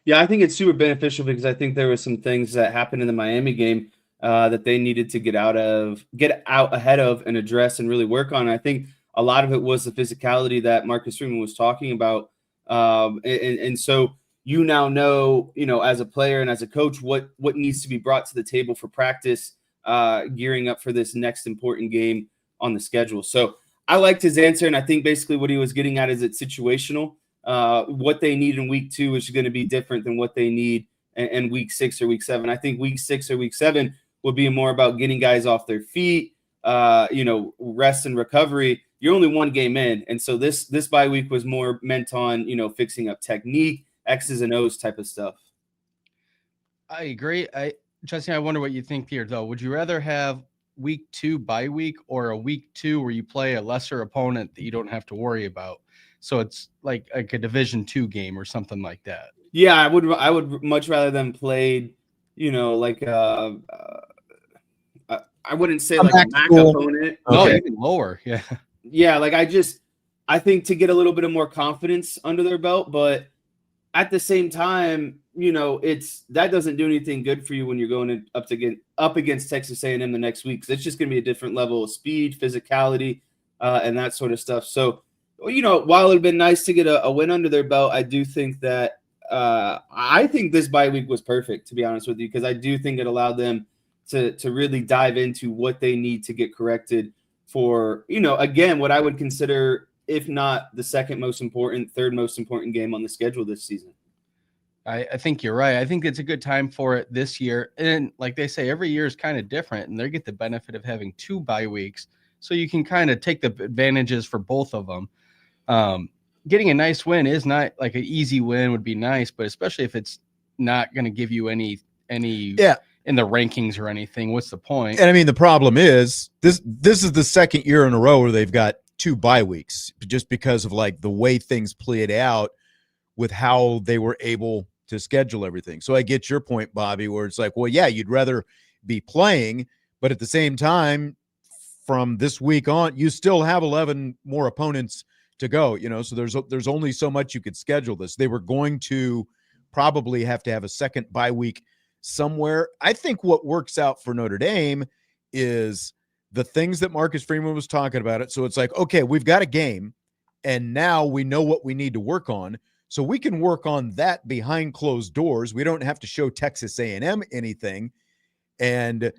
Yeah, I think it's super beneficial because I think there were some things that happened in the Miami game that they needed to get out ahead of and address and really work on. I think a lot of it was the physicality that Marcus Freeman was talking about. And so you now know, as a player and as a coach, what needs to be brought to the table for practice, gearing up for this next important game on the schedule. So I liked his answer, and I think basically what he was getting at is it's situational. What they need in week 2 is going to be different than what they need in week 6 or week 7. I think week 6 or week 7 would be more about getting guys off their feet, rest and recovery. You're only one game in, and so this bye week was more meant on, fixing up technique, X's and O's type of stuff. I agree. Jesse, I wonder what you think here, though. Would you rather have week 2 bye week or a week 2 where you play a lesser opponent that you don't have to worry about? So it's like a Division 2 game or something like that. Yeah, I would much rather them played, like I wouldn't say like a MAC opponent. No, even lower. Yeah. Yeah, like I think to get a little bit of more confidence under their belt, but at the same time, that doesn't do anything good for you when you're going up against Texas A&M the next week. 'Cause it's just going to be a different level of speed, physicality, and that sort of stuff. So, while it'd been nice to get a win under their belt, I do think that I think this bye week was perfect, to be honest with you, because I do think it allowed them to really dive into what they need to get corrected for, again, what I would consider, if not the second most important, third most important game on the schedule this season. I think you're right. I think it's a good time for it this year. And like they say, every year is kind of different, and they get the benefit of having 2 bye weeks. So you can kind of take the advantages for both of them. Getting a nice win is not like an easy win would be nice, but especially if it's not going to give you any in the rankings or anything, what's the point? And I mean, the problem is this is the second year in a row where they've got 2 bye weeks just because of like the way things played out with how they were able to schedule everything. So I get your point, Bobby, where it's like, well, yeah, you'd rather be playing, but at the same time, from this week on, you still have 11 more opponents to go, so there's only so much you could schedule this. They were going to probably have to have a second bye week somewhere. I think what works out for Notre Dame is the things that Marcus Freeman was talking about it. So it's like, okay, we've got a game and now we know what we need to work on. So we can work on that behind closed doors. We don't have to show Texas A&M anything. And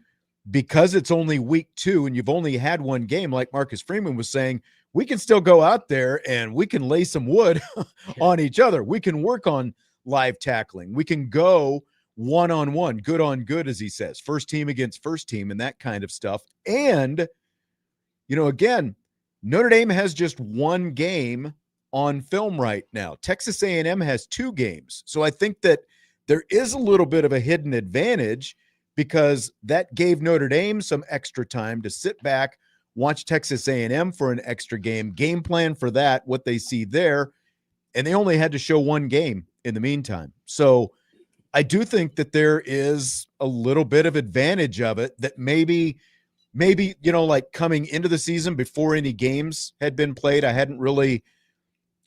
because it's only week 2 and you've only had one game, like Marcus Freeman was saying, we can still go out there and we can lay some wood on each other. We can work on live tackling. We can go one-on-one, good on good, as he says, first team against first team and that kind of stuff. And, again, Notre Dame has just one game on film right now. Texas A&M has 2 games. So I think that there is a little bit of a hidden advantage because that gave Notre Dame some extra time to sit back, watch Texas A&M for an extra game plan for that, what they see there, and they only had to show one game in the meantime. So I do think that there is a little bit of advantage of it that maybe, like coming into the season before any games had been played, I hadn't really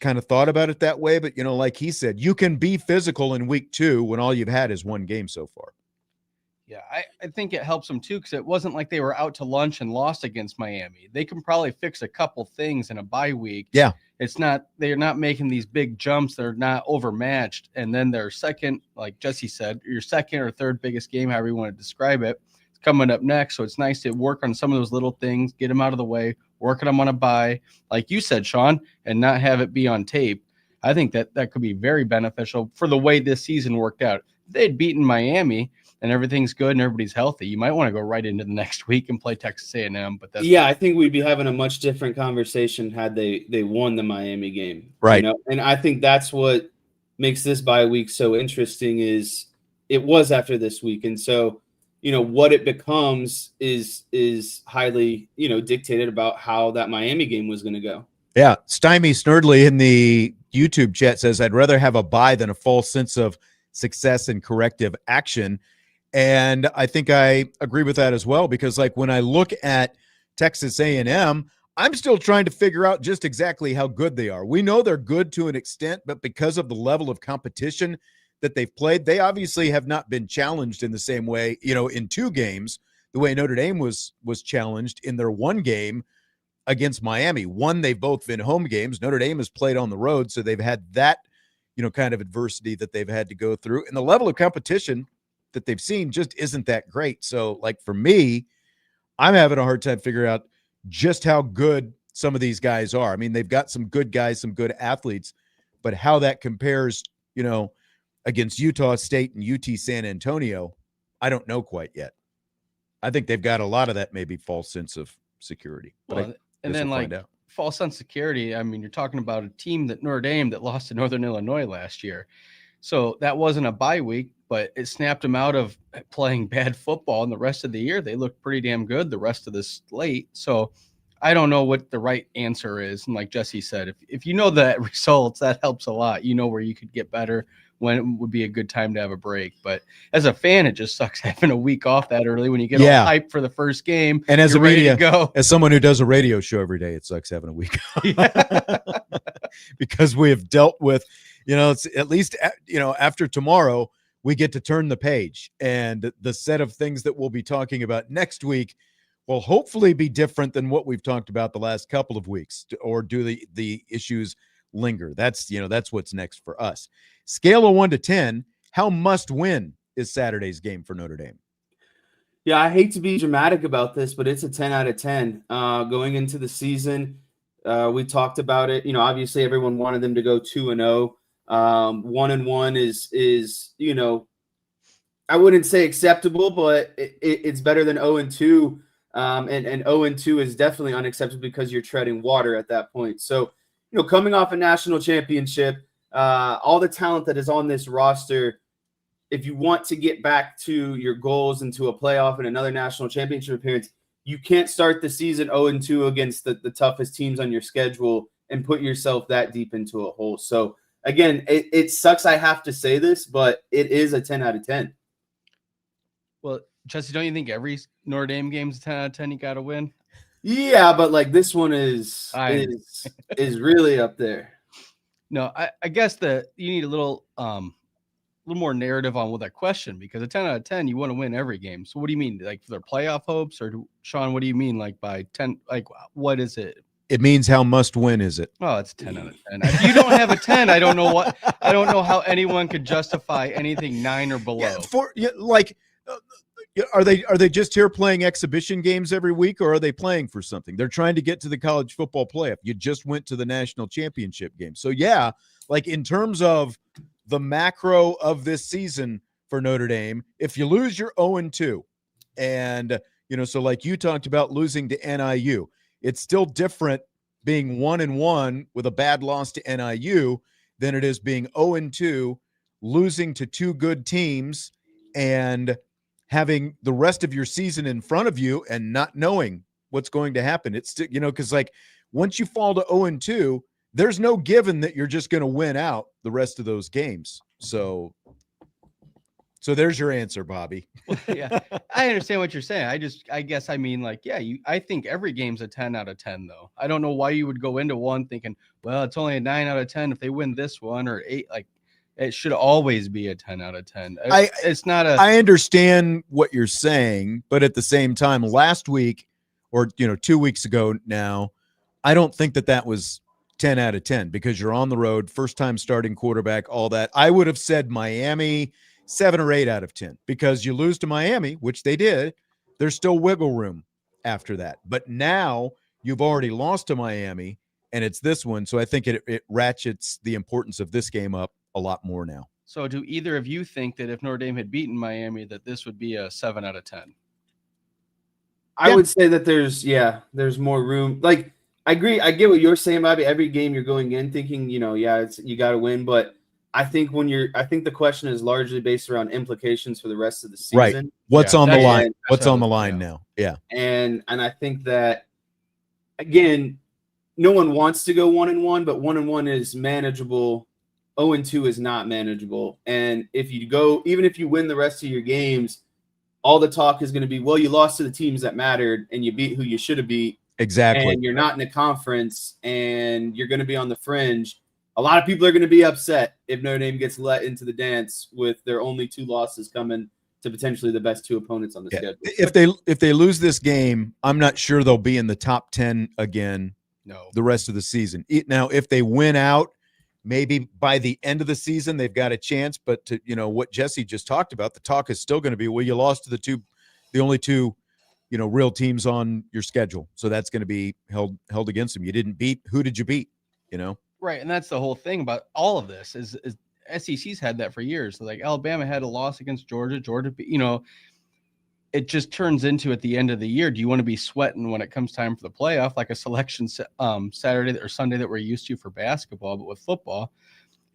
kind of thought about it that way. But, like he said, you can be physical in week 2 when all you've had is one game so far. Yeah, I think it helps them too because it wasn't like they were out to lunch and lost against Miami. They can probably fix a couple things in a bye week. Yeah. They're not making these big jumps. They're not overmatched. And then their second, like Jesse said, your second or third biggest game, however you want to describe it, is coming up next. So it's nice to work on some of those little things, get them out of the way, working them on a bye, like you said, Sean, and not have it be on tape. I think that could be very beneficial for the way this season worked out. If they'd beaten Miami and everything's good and everybody's healthy, you might want to go right into the next week and play Texas A&M. But I think we'd be having a much different conversation had they won the Miami game, right? And I think that's what makes this bye week so interesting is it was after this week, and so what it becomes is highly dictated about how that Miami game was going to go. Yeah, Stymie Snurdley in the YouTube chat says, I'd rather have a bye than a false sense of success and corrective action. And I think I agree with that as well, because like when I look at Texas A&M, I'm still trying to figure out just exactly how good they are. We know they're good to an extent, but because of the level of competition that they've played, they obviously have not been challenged in the same way, in 2 games, the way Notre Dame was challenged in their one game against Miami. One, they've both been home games. Notre Dame has played on the road, so they've had that, kind of adversity that they've had to go through. And the level of competition that they've seen just isn't that great. So, like, for me, I'm having a hard time figuring out just how good some of these guys are. I mean, they've got some good guys, some good athletes, but how that compares, against Utah State and UT San Antonio, I don't know quite yet. I think they've got a lot of that maybe false sense of security. But and then like false sense of security, I mean, you're talking about a team that Notre Dame that lost to Northern Illinois last year. So that wasn't a bye week, but it snapped them out of playing bad football. And the rest of the year, they looked pretty damn good the rest of the slate. So I don't know what the right answer is. And like Jesse said, if you know the results, that helps a lot. You know where you could get better, when it would be a good time to have a break. But as a fan, it just sucks having a week off that early when you get all hyped for the first game. And as a media, go. As someone who does a radio show every day, it sucks having a week off. Because we have dealt with, it's at least, after tomorrow, we get to turn the page, and the set of things that we'll be talking about next week will hopefully be different than what we've talked about the last couple of weeks, or do the issues linger? That's what's next for us. Scale of 1 to 10, how must win is Saturday's game for Notre Dame? Yeah, I hate to be dramatic about this, but it's a 10 out of 10 going into the season. We talked about it. Obviously everyone wanted them to go 2-0. 1-1 is I wouldn't say acceptable, but it's better than 0-2. And 0-2 is definitely unacceptable because you're treading water at that point. So, coming off a national championship, all the talent that is on this roster, if you want to get back to your goals and to a playoff and another national championship appearance, you can't start the season 0-2 against the toughest teams on your schedule and put yourself that deep into a hole. So, again, it sucks I have to say this, but it is a 10 out of 10. Well, Jesse, don't you think every Notre Dame game is 10 out of 10 you got to win? Yeah, but like this one is I really up there. No, I guess you need a little more narrative on with that question, because a 10 out of 10, you want to win every game. So what do you mean, like for their playoff hopes, or Sean, what do you mean, like by 10? Like what is it? It means how must win is it? Oh, it's 10 out of 10. If you don't have a 10, I don't know how anyone could justify anything 9 or below. Are they just here playing exhibition games every week, or are they playing for something? They're trying to get to the college football playoff. You just went to the national championship game. So yeah, like in terms of the macro of this season for Notre Dame, if you lose, you're 0-2. And so like you talked about losing to NIU, it's still different being 1-1 with a bad loss to NIU than it is being 0-2, losing to two good teams and having the rest of your season in front of you and not knowing what's going to happen. It's still, because like once you fall to 0-2, there's no given that you're just going to win out the rest of those games. So there's your answer, Bobby. Well, yeah, I understand what you're saying. I guess I mean, like, yeah, I think every game's a 10 out of 10, though. I don't know why you would go into one thinking, well, it's only a 9 out of 10 if they win this one, or 8. Like, it should always be a 10 out of 10. It's not a. I understand what you're saying, but at the same time, last week or 2 weeks ago now, I don't think that was 10 out of 10 because you're on the road, first time starting quarterback, all that. I would have said Miami 7 or 8 out of 10 because you lose to Miami, which they did. There's still wiggle room after that. But now you've already lost to Miami, and it's this one. So I think it ratchets the importance of this game up a lot more now. So do either of you think that if Notre Dame had beaten Miami, that this would be a 7 out of 10? I would say that there's more room. Like, I agree. I get what you're saying, Bobby. Every game you're going in thinking, you got to win. But I think the question is largely based around implications for the rest of the season. Right. What's on the line? What's on the line now? Yeah. And I think that, again, no one wants to go 1-1, but 1-1 is manageable. 0-2 is not manageable. And if you win the rest of your games, all the talk is going to be, well, you lost to the teams that mattered and you beat who you should have beat. Exactly. And you're not in a conference and you're going to be on the fringe. A lot of people are going to be upset if Notre Dame gets let into the dance with their only 2 losses coming to potentially the best 2 opponents on the schedule. If they lose this game, I'm not sure they'll be in the top 10 again. No. The rest of the season. Now, if they win out, maybe by the end of the season they've got a chance. But to what Jesse just talked about, the talk is still going to be, well, you lost to the only 2 real teams on your schedule. So that's going to be held against them. You didn't beat. Who did you beat? Right. And that's the whole thing about all of this is SEC's had that for years. So like Alabama had a loss against Georgia. It just turns into at the end of the year, do you want to be sweating when it comes time for the playoff, like a selection Saturday or Sunday that we're used to for basketball, but with football?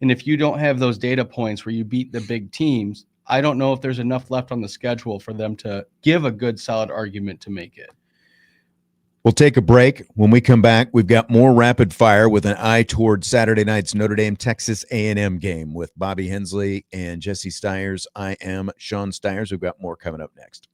And if you don't have those data points where you beat the big teams, I don't know if there's enough left on the schedule for them to give a good, solid argument to make it. We'll take a break. When we come back, we've got more rapid fire with an eye toward Saturday night's Notre Dame Texas A&M game with Bobby Hensley and Jesse Stiers. I am Sean Stiers. We've got more coming up next.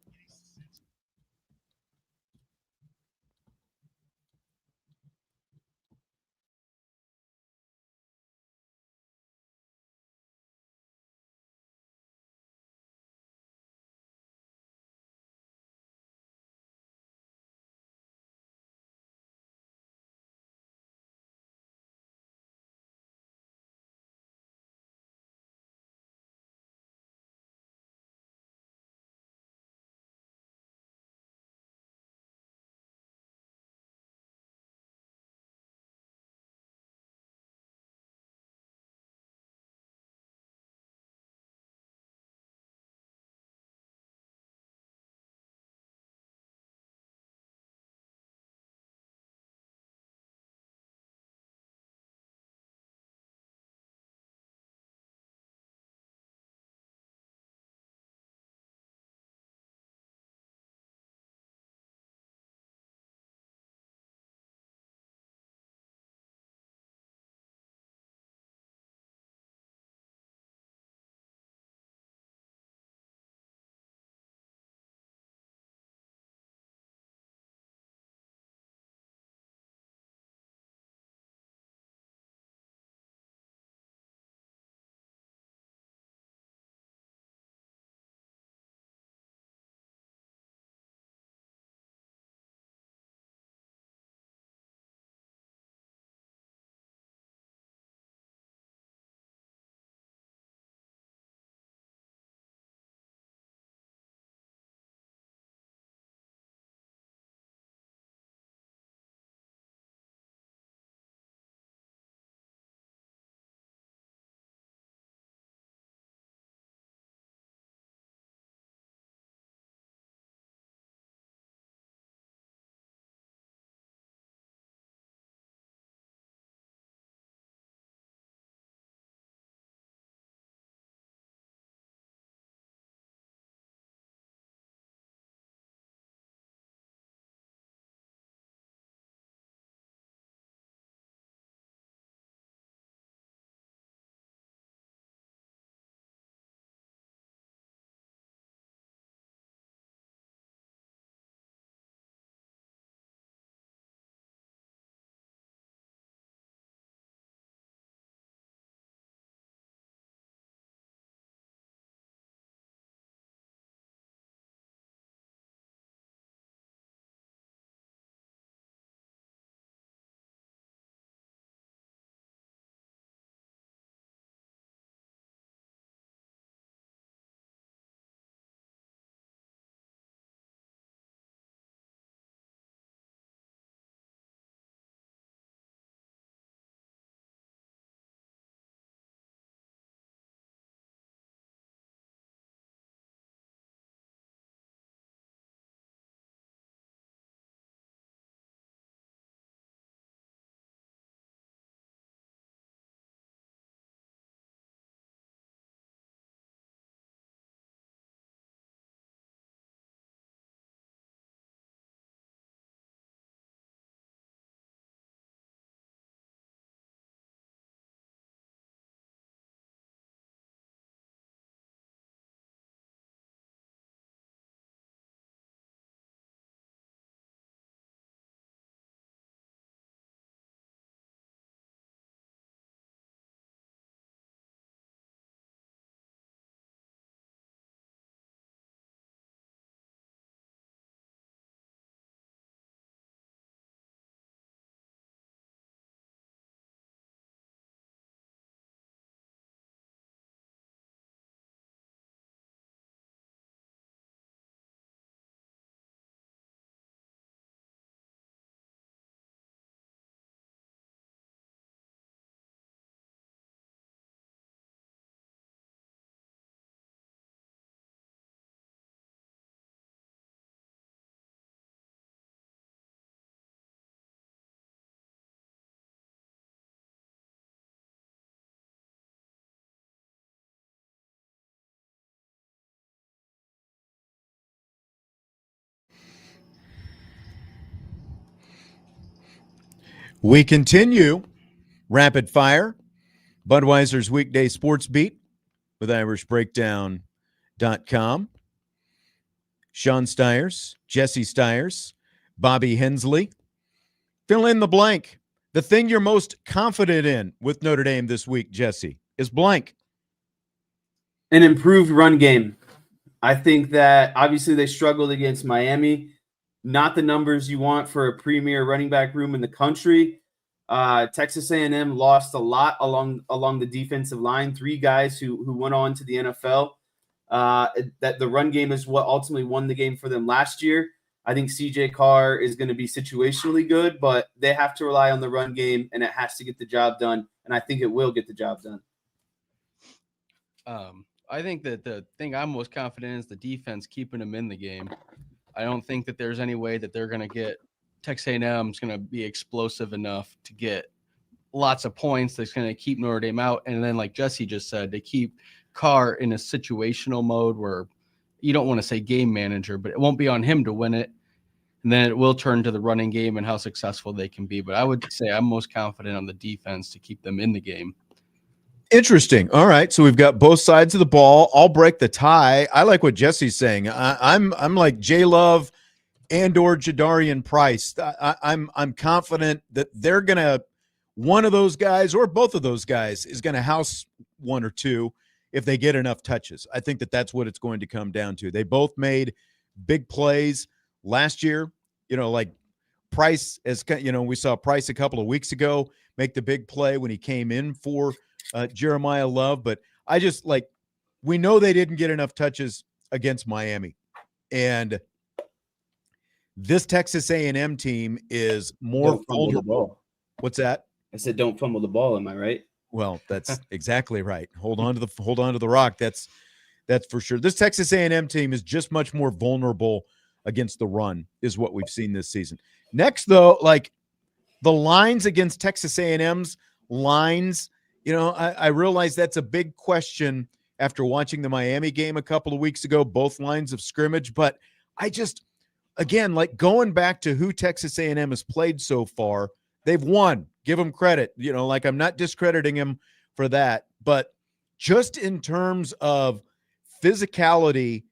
We continue rapid fire, Budweiser's weekday sports beat with IrishBreakdown.com. Sean Stiers, Jesse Stiers, Bobby Hensley. Fill in the blank. The thing you're most confident in with Notre Dame this week, Jesse, is blank. An improved run game. I think that obviously they struggled against Miami. Not the numbers you want for a premier running back room in the country. Texas A&M lost a lot along the defensive line. 3 guys who went on to the NFL. That the run game is what ultimately won the game for them last year. I think CJ Carr is going to be situationally good, but they have to rely on the run game, and it has to get the job done. And I think it will get the job done. I think that the thing I'm most confident in is the defense keeping them in the game. I don't think that there's any way that they're going to get Texas A&M is going to be explosive enough to get lots of points that's going to keep Notre Dame out. And then, like Jesse just said, they keep Carr in a situational mode where you don't want to say game manager, but it won't be on him to win it. And then it will turn to the running game and how successful they can be. But I would say I'm most confident on the defense to keep them in the game. Interesting. All right, so we've got both sides of the ball. I'll break the tie. I like what Jesse's saying. I'm like J Love and or Jadarian Price. I'm confident that they're gonna, one of those guys or both of those guys is gonna house 1 or 2 if they get enough touches. I think that that's what it's going to come down to. They both made big plays last year. You know, like Price, as you know, we saw Price a couple of weeks ago make the big play when he came in for Jeremiah Love, but I just like, we know they didn't get enough touches against Miami, and this Texas A&M team is more vulnerable. What's that? I said, don't fumble the ball. Am I right? Well, that's exactly right. Hold on to the rock. That's for sure. This Texas A&M team is just much more vulnerable against the run, is what we've seen this season. Next, though, like the lines against Texas A&M's lines. You know, I realize that's a big question after watching the Miami game a couple of weeks ago, both lines of scrimmage. But I just, again, like going back to who Texas A&M has played so far, they've won. Give them credit. You know, like I'm not discrediting them for that. But just in terms of physicality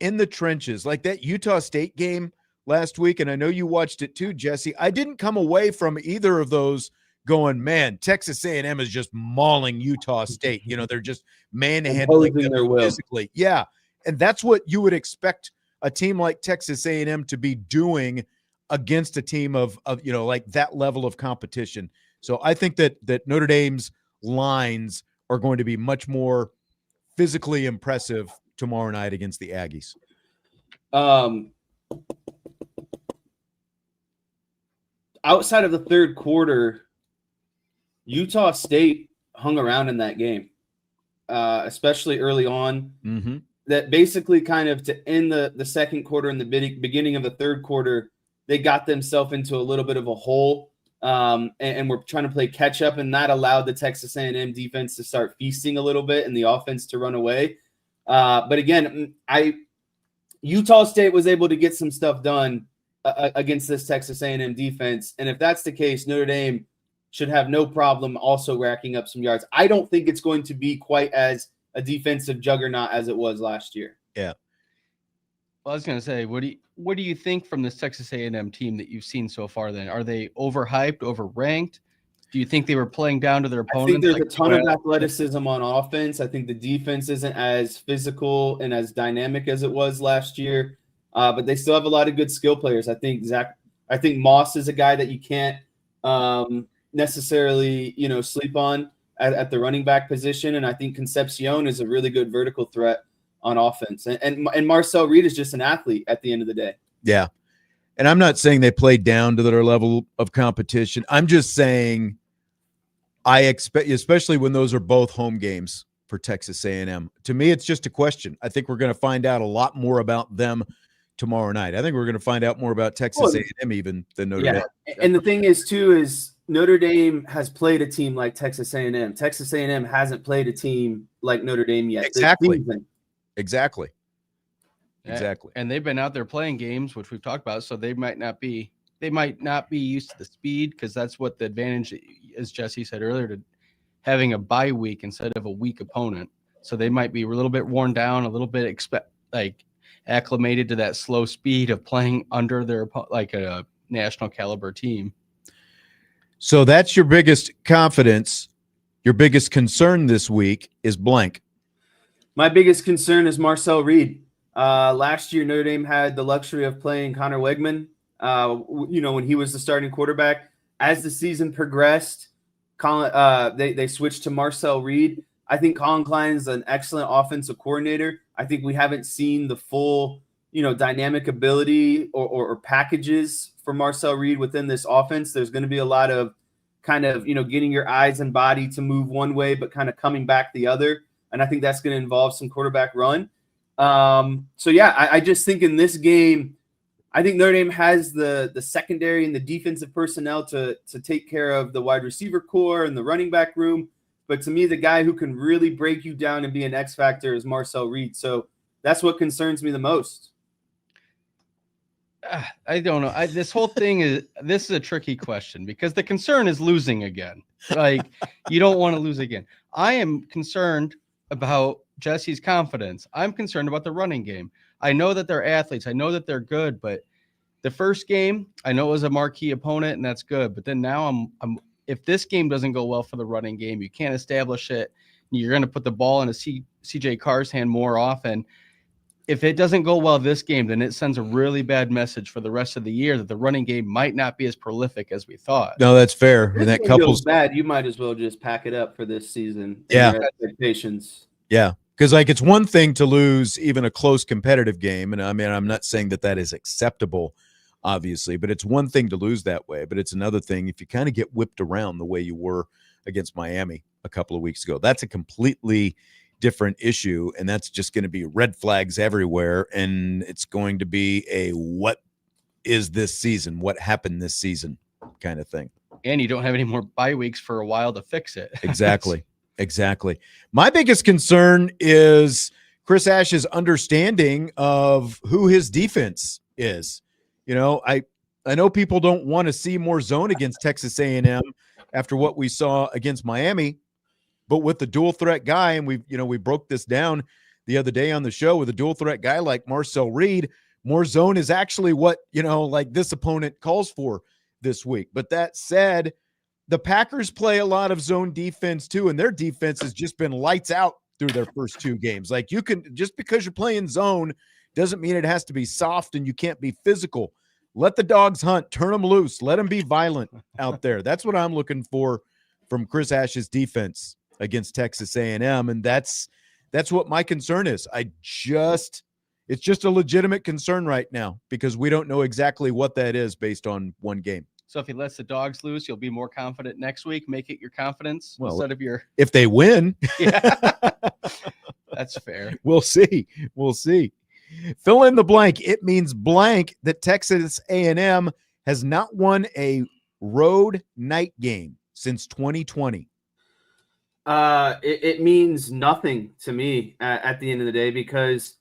in the trenches, like that Utah State game last week, and I know you watched it too, Jesse, I didn't come away from either of those going, man, Texas A&M is just mauling Utah State. You know, they're just manhandling them their will. physically. Yeah, and that's what you would expect a team like Texas A&M to be doing against a team of you know, like that level of competition. So I think that Notre Dame's lines are going to be much more physically impressive tomorrow night against the Aggies. Outside of the third quarter, Utah State hung around in that game, especially early on. Mm-hmm. That basically kind of to end the second quarter and the beginning of the third quarter, they got themselves into a little bit of a hole, and were trying to play catch up, and that allowed the Texas A&M defense to start feasting a little bit and the offense to run away. But again, Utah State was able to get some stuff done against this Texas A&M defense, and if that's the case, Notre Dame should have no problem also racking up some yards. I don't think it's going to be quite as a defensive juggernaut as it was last year. Yeah. Well, I was going to say, what do you think from this Texas A&M team that you've seen so far then? Are they overhyped, overranked? Do you think they were playing down to their opponents? I think there's a ton of athleticism on offense. I think the defense isn't as physical and as dynamic as it was last year, but they still have a lot of good skill players. I think Moss is a guy that you can't necessarily, you know, sleep on at the running back position, and I think Concepcion is a really good vertical threat on offense, and Marcel Reed is just an athlete at the end of the day. Yeah, and I'm not saying they played down to their level of competition. I'm just saying I expect, especially when those are both home games for Texas A&M. To me, it's just a question. I think we're going to find out a lot more about them tomorrow night. I think we're going to find out more about Texas A&M even than Notre Dame. And the thing is, too, is Notre Dame has played a team like Texas A&M. Texas A&M hasn't played a team like Notre Dame yet. Exactly. And they've been out there playing games, which we've talked about, so they might not be they might not be used to the speed, because that's what the advantage, as Jesse said earlier, to having a bye week instead of a weak opponent. So they might be a little bit worn down, a little bit acclimated to that slow speed of playing under their like a national caliber team. So that's your biggest confidence. Your biggest concern this week is blank. My biggest concern is Marcel Reed. Last year, Notre Dame had the luxury of playing Connor Wegman, when he was the starting quarterback. As the season progressed, they switched to Marcel Reed. I think Colin Klein is an excellent offensive coordinator. I think we haven't seen the full, dynamic ability or packages for Marcel Reed within this offense. There's going to be a lot of kind of, getting your eyes and body to move one way, but kind of coming back the other. And I think that's going to involve some quarterback run. I just think in this game, I think Notre Dame has the secondary and the defensive personnel to take care of the wide receiver core and the running back room. But to me, the guy who can really break you down and be an X factor is Marcel Reed. So that's what concerns me the most. I don't know. This whole thing is a tricky question, because the concern is losing again. Like, you don't want to lose again. I am concerned about Jesse's confidence. I'm concerned about the running game. I know that they're athletes. I know that they're good, but the first game, I know it was a marquee opponent, and that's good. But then now if this game doesn't go well for the running game, you can't establish it. You're going to put the ball in a CJ Carr's hand more often. If it doesn't go well this game, then it sends a really bad message for the rest of the year that the running game might not be as prolific as we thought. No, that's fair. And that couples bad. You might as well just pack it up for this season. Yeah. Your expectations. Yeah. Because it's one thing to lose even a close competitive game. And I mean, I'm not saying that is acceptable, obviously, but it's one thing to lose that way. But it's another thing if you kind of get whipped around the way you were against Miami a couple of weeks ago. That's a completely different issue, and that's just going to be red flags everywhere, and it's going to be a what is this season, what happened this season kind of thing. And you don't have any more bye weeks for a while to fix it. Exactly. My biggest concern is Chris Ash's understanding of who his defense is. I know people don't want to see more zone against Texas A&M after what we saw against Miami. But with the dual threat guy, and we broke this down the other day on the show, with a dual threat guy like Marcel Reed, more zone is actually what, this opponent calls for this week. But that said, the Packers play a lot of zone defense too, and their defense has just been lights out through their first two games. Like, you can, just because you're playing zone doesn't mean it has to be soft and you can't be physical. Let the dogs hunt, turn them loose, let them be violent out there. That's what I'm looking for from Chris Ash's defense against Texas A&M, and that's what my concern is. It's just a legitimate concern right now because we don't know exactly what that is based on one game. So if he lets the dogs loose, you'll be more confident next week. Make it your confidence instead of your. If they win, yeah, that's fair. We'll see. Fill in the blank. It means blank that Texas A&M has not won a road night game since 2020. It means nothing to me at the end of the day, because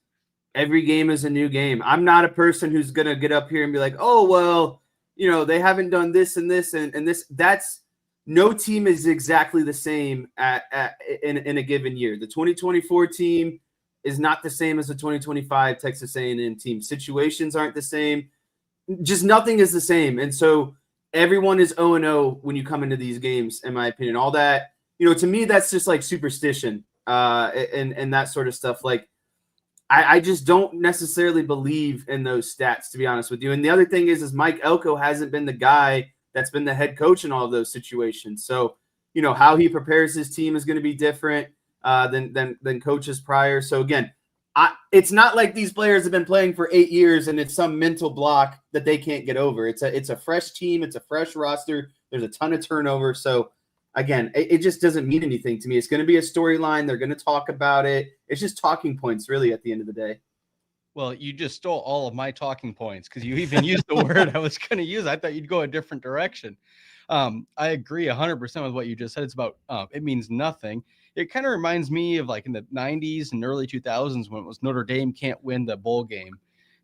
every game is a new game. I'm not a person who's going to get up here and be like, oh, well, they haven't done this and this and this. That's no team is exactly the same in a given year. The 2024 team is not the same as the 2025 Texas A&M team. Situations aren't the same. Just nothing is the same. And so everyone is 0-0 when you come into these games, in my opinion. All that, to me, that's just like superstition and that sort of stuff. Like, I just don't necessarily believe in those stats, to be honest with you. And the other thing is Mike Elko hasn't been the guy that's been the head coach in all of those situations. So, how he prepares his team is going to be different than coaches prior. So again, it's not like these players have been playing for 8 years and it's some mental block that they can't get over. It's a fresh team. It's a fresh roster. There's a ton of turnover. So again, it just doesn't mean anything to me. It's going to be a storyline. They're going to talk about it. It's just talking points, really, at the end of the day. Well, you just stole all of my talking points because you even used the word I was going to use. I thought you'd go a different direction. I agree 100% with what you just said. It's about it means nothing. It kind of reminds me of like in the 90s and early 2000s when it was Notre Dame can't win the bowl game.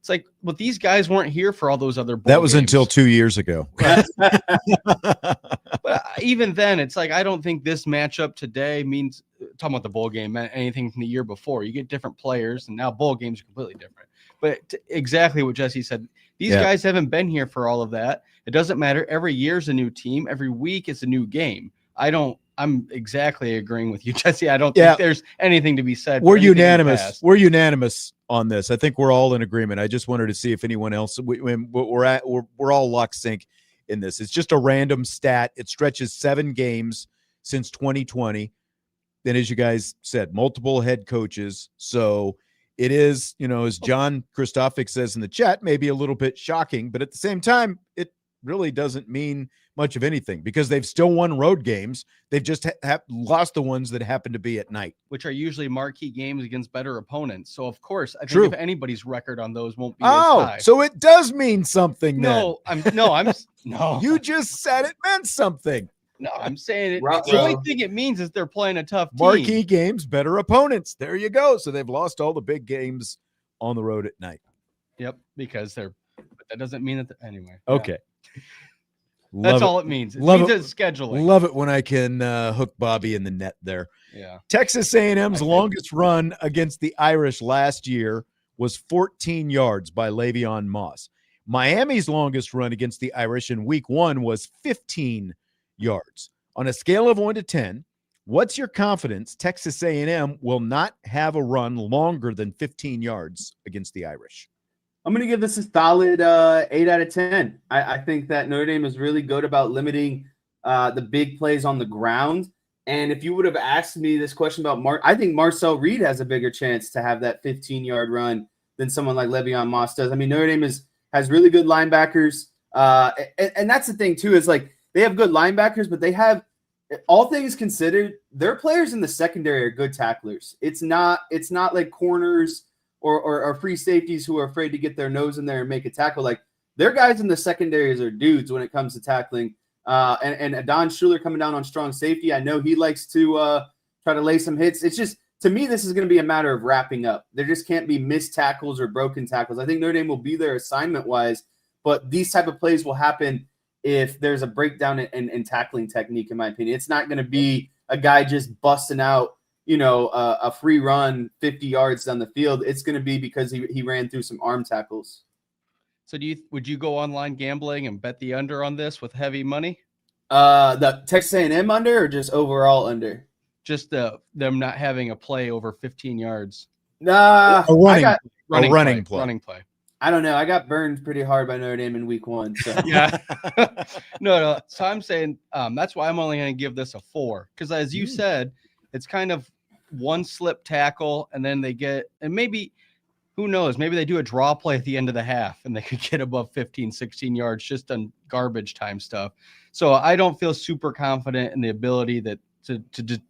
It's like, well, these guys weren't here for all those other bowl That was games. until 2 years ago. But even then, it's like, I don't think this matchup today means, talking about the bowl game, meant anything from the year before. You get different players, and now bowl games are completely different. But exactly what Jesse said, these guys haven't been here for all of that. It doesn't matter. Every year's a new team. Every week is a new game. I'm exactly agreeing with you, Jesse. I don't think there's anything to be said. We're unanimous. We're unanimous on this. I think we're all in agreement. I just wanted to see if anyone else. We're all lock sync in this. It's just a random stat. It stretches 7 games since 2020. Then, as you guys said, multiple head coaches. So it is, as John Christophic says in the chat, maybe a little bit shocking, but at the same time, it really doesn't mean much of anything because they've still won road games. They've just lost the ones that happen to be at night, which are usually marquee games against better opponents. So of course, I think if anybody's record on those won't be as high. So it does mean something. No, no. You just said it meant something. No, I'm saying the only thing it means is they're playing a tough team. Marquee games, better opponents. There you go. So they've lost all the big games on the road at night. Yep, because but that doesn't mean that anyway. Okay. That's all it means. It means it's scheduling. Love it when I can hook Bobby in the net there. Yeah. Texas A&M's longest run against the Irish last year was 14 yards by Le'Veon Moss. Miami's longest run against the Irish in week 1 was 15 yards. On a scale of 1 to 10, what's your confidence Texas A&M will not have a run longer than 15 yards against the Irish? I'm going to give this a solid 8 out of 10. I think that Notre Dame is really good about limiting the big plays on the ground. And if you would have asked me this question about I think Marcel Reed has a bigger chance to have that 15-yard run than someone like Le'Veon Moss does. I mean, Notre Dame has really good linebackers. And that's the thing, too, is like they have good linebackers, but they have, all things considered, their players in the secondary are good tacklers. It's not like corners or free safeties who are afraid to get their nose in there and make a tackle. Like, their guys in the secondaries are dudes when it comes to tackling. And Don Schuler coming down on strong safety, I know he likes to try to lay some hits. It's just, to me, this is going to be a matter of wrapping up. There just can't be missed tackles or broken tackles. I think Notre Dame will be there assignment-wise, but these type of plays will happen if there's a breakdown in tackling technique, in my opinion. It's not going to be a guy just busting out, a free run 50 yards down the field. It's going to be because he ran through some arm tackles. So would you go online gambling and bet the under on this with heavy money? The Texas A&M under or just overall under? Just them not having a play over 15 yards. Nah, running play. I don't know. I got burned pretty hard by Notre Dame in week 1. So. Yeah. No. So I'm saying that's why I'm only going to give this a 4. Because as you said, it's kind of one slip tackle, and then and maybe, who knows, maybe they do a draw play at the end of the half, and they could get above 15, 16 yards just on garbage time stuff. So I don't feel super confident in the ability to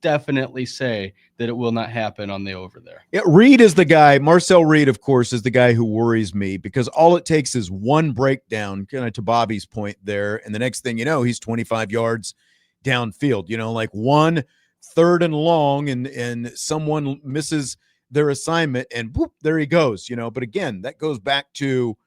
definitely say that it will not happen on the over there. Yeah, Reed is the guy. Marcel Reed, of course, is the guy who worries me because all it takes is one breakdown, kind of to Bobby's point there, and the next thing you know, he's 25 yards downfield. Like 1 3rd and long, and someone misses their assignment, and whoop, there he goes. But again, that goes back to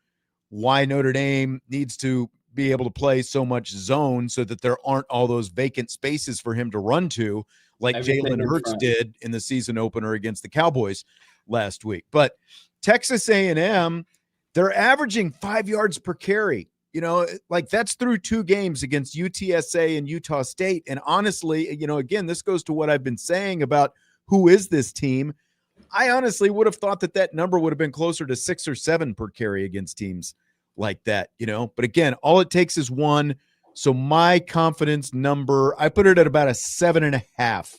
why Notre Dame needs to be able to play so much zone so that there aren't all those vacant spaces for him to run to, like Jalen Hurts did in the season opener against the Cowboys last week. But Texas A&M, they're averaging 5 yards per carry. Like that's through 2 games against UTSA and Utah State. And honestly, again, this goes to what I've been saying about who is this team. I honestly would have thought that number would have been closer to 6 or 7 per carry against teams like that, But again, all it takes is 1. So my confidence number, I put it at about a 7.5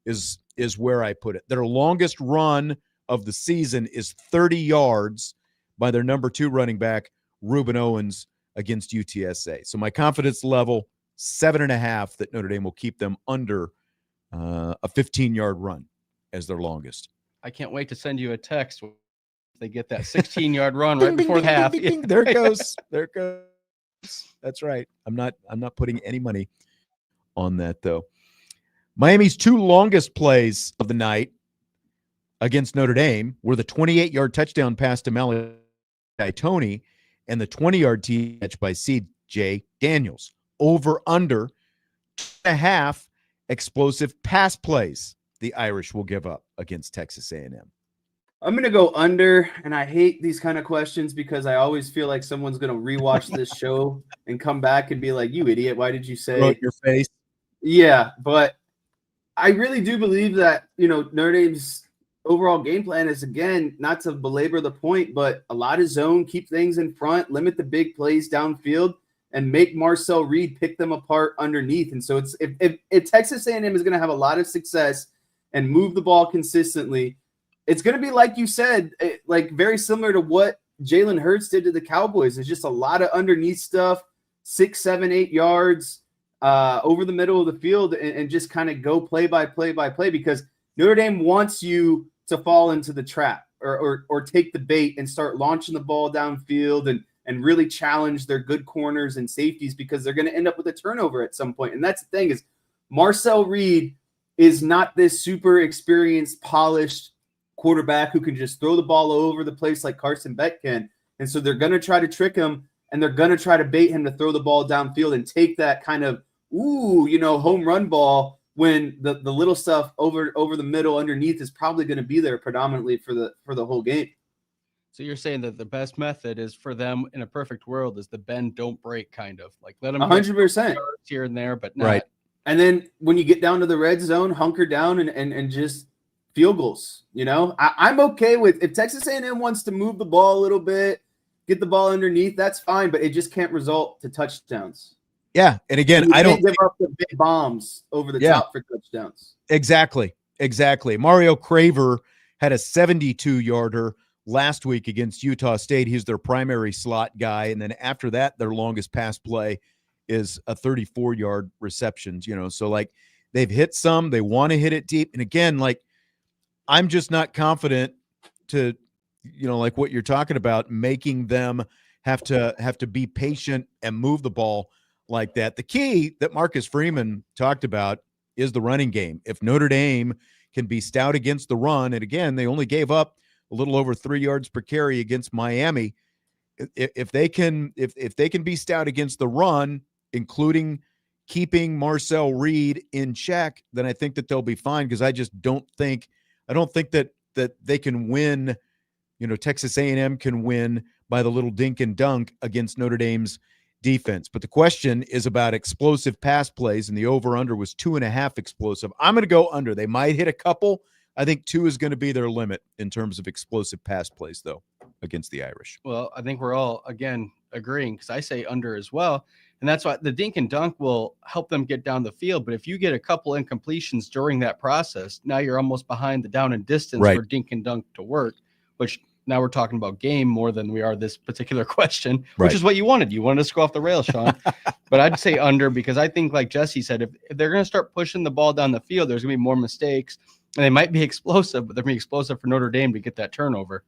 is where I put it. Their longest run of the season is 30 yards by their number 2 running back, Reuben Owens, against UTSA. So my confidence level, 7.5, that Notre Dame will keep them under a 15-yard run as their longest. I can't wait to send you a text when they get that 16-yard run right before the half. There it goes. There it goes. That's right. I'm not putting any money on that, though. Miami's 2 longest plays of the night against Notre Dame were the 28-yard touchdown pass to Malik Tony and the 20-yard catch by C.J. Daniels. Over under 2.5 explosive pass plays the Irish will give up against Texas A&M. I'm going to go under, and I hate these kind of questions because I always feel like someone's going to rewatch this show and come back and be like, you idiot, why did you Throw it say? in your face. Yeah, but I really do believe that, Notre Dame's overall game plan is, again, not to belabor the point, but a lot of zone, keep things in front, limit the big plays downfield, and make Marcel Reed pick them apart underneath. And so it's if Texas A&M is going to have a lot of success and move the ball consistently, it's going to be like you said, like very similar to what Jalen Hurts did to the Cowboys. It's just a lot of underneath stuff, 6, 7, 8 yards over the middle of the field, and just kind of go play by play by play, because Notre Dame wants you to fall into the trap or take the bait and start launching the ball downfield and really challenge their good corners and safeties, because they're going to end up with a turnover at some point. And that's the thing, is Marcel Reed is not this super experienced, polished quarterback who can just throw the ball all over the place like Carson Beck can. And so they're going to try to trick him, and they're going to try to bait him to throw the ball downfield and take that kind of, home run ball, when the little stuff over the middle underneath is probably going to be there predominantly for the whole game. So you're saying that the best method is for them in a perfect world is the bend, don't break kind of, like let them 100% here and there, but not. Right. And then when you get down to the red zone, hunker down and just field goals. I'm okay with, if Texas A&M wants to move the ball a little bit, get the ball underneath, that's fine, but it just can't result to touchdowns. Yeah, and again, I don't give up the big bombs over the top for touchdowns. Exactly. Mario Craver had a 72-yarder last week against Utah State. He's their primary slot guy, and then after that, their longest pass play is a 34-yard reception. So like they've hit some, they want to hit it deep, and again, like I'm just not confident to, like what you're talking about, making them have to be patient and move the ball like that. The key that Marcus Freeman talked about is the running game. If Notre Dame can be stout against the run, and again, they only gave up a little over 3 yards per carry against Miami. If they can be stout against the run, including keeping Marcel Reed in check, then I think that they'll be fine, because I don't think that they can win. Texas A&M can win by the little dink and dunk against Notre Dame's defense. But the question is about explosive pass plays, and the over-under was 2.5 explosive. I'm going to go under. They might hit a couple. I think 2 is going to be their limit in terms of explosive pass plays, though, against the Irish. Well, I think we're all, again, agreeing, because I say under as well. And that's why the dink and dunk will help them get down the field. But if you get a couple incompletions during that process, now you're almost behind the down and distance for dink and dunk to work, which now we're talking about game more than we are this particular question, which is what you wanted. You wanted us to go off the rails, Sean. But I'd say under, because I think, like Jesse said, if they're going to start pushing the ball down the field, there's going to be more mistakes. And they might be explosive, but they're going to be explosive for Notre Dame to get that turnover.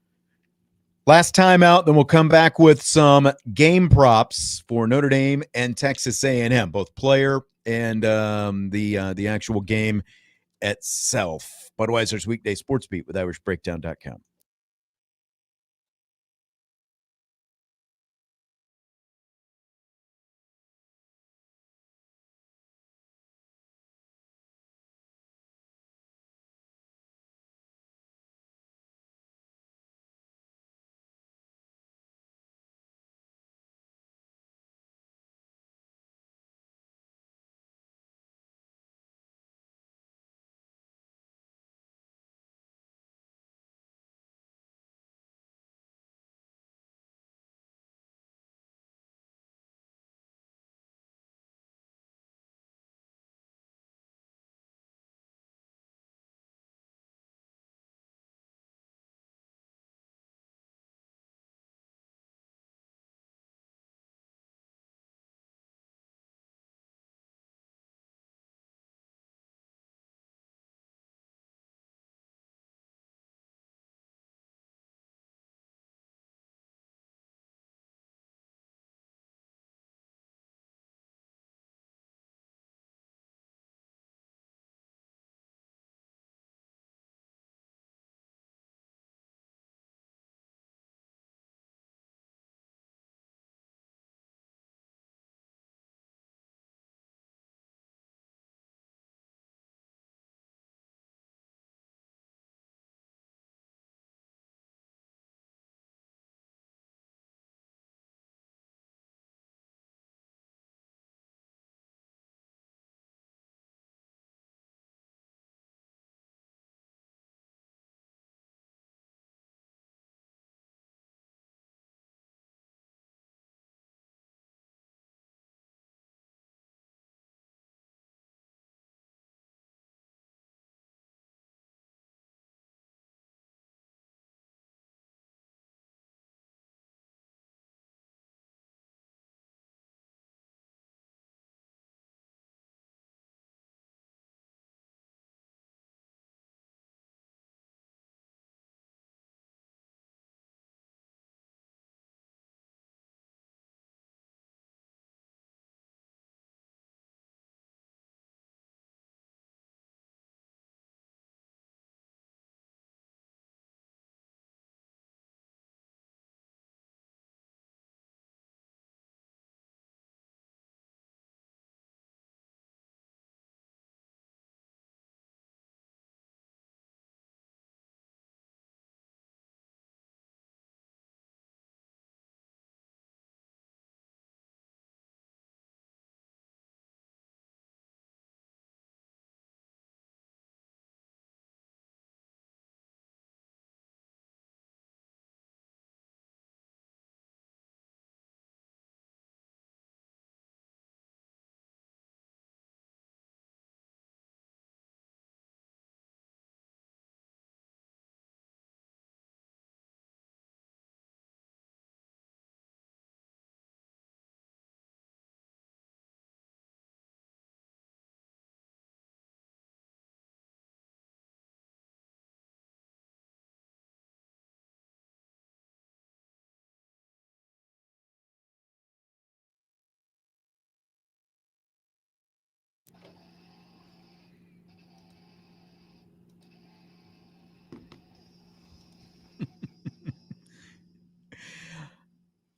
Last time out, then we'll come back with some game props for Notre Dame and Texas A&M, both player and the actual game itself. Budweiser's Weekday Sports Beat with IrishBreakdown.com.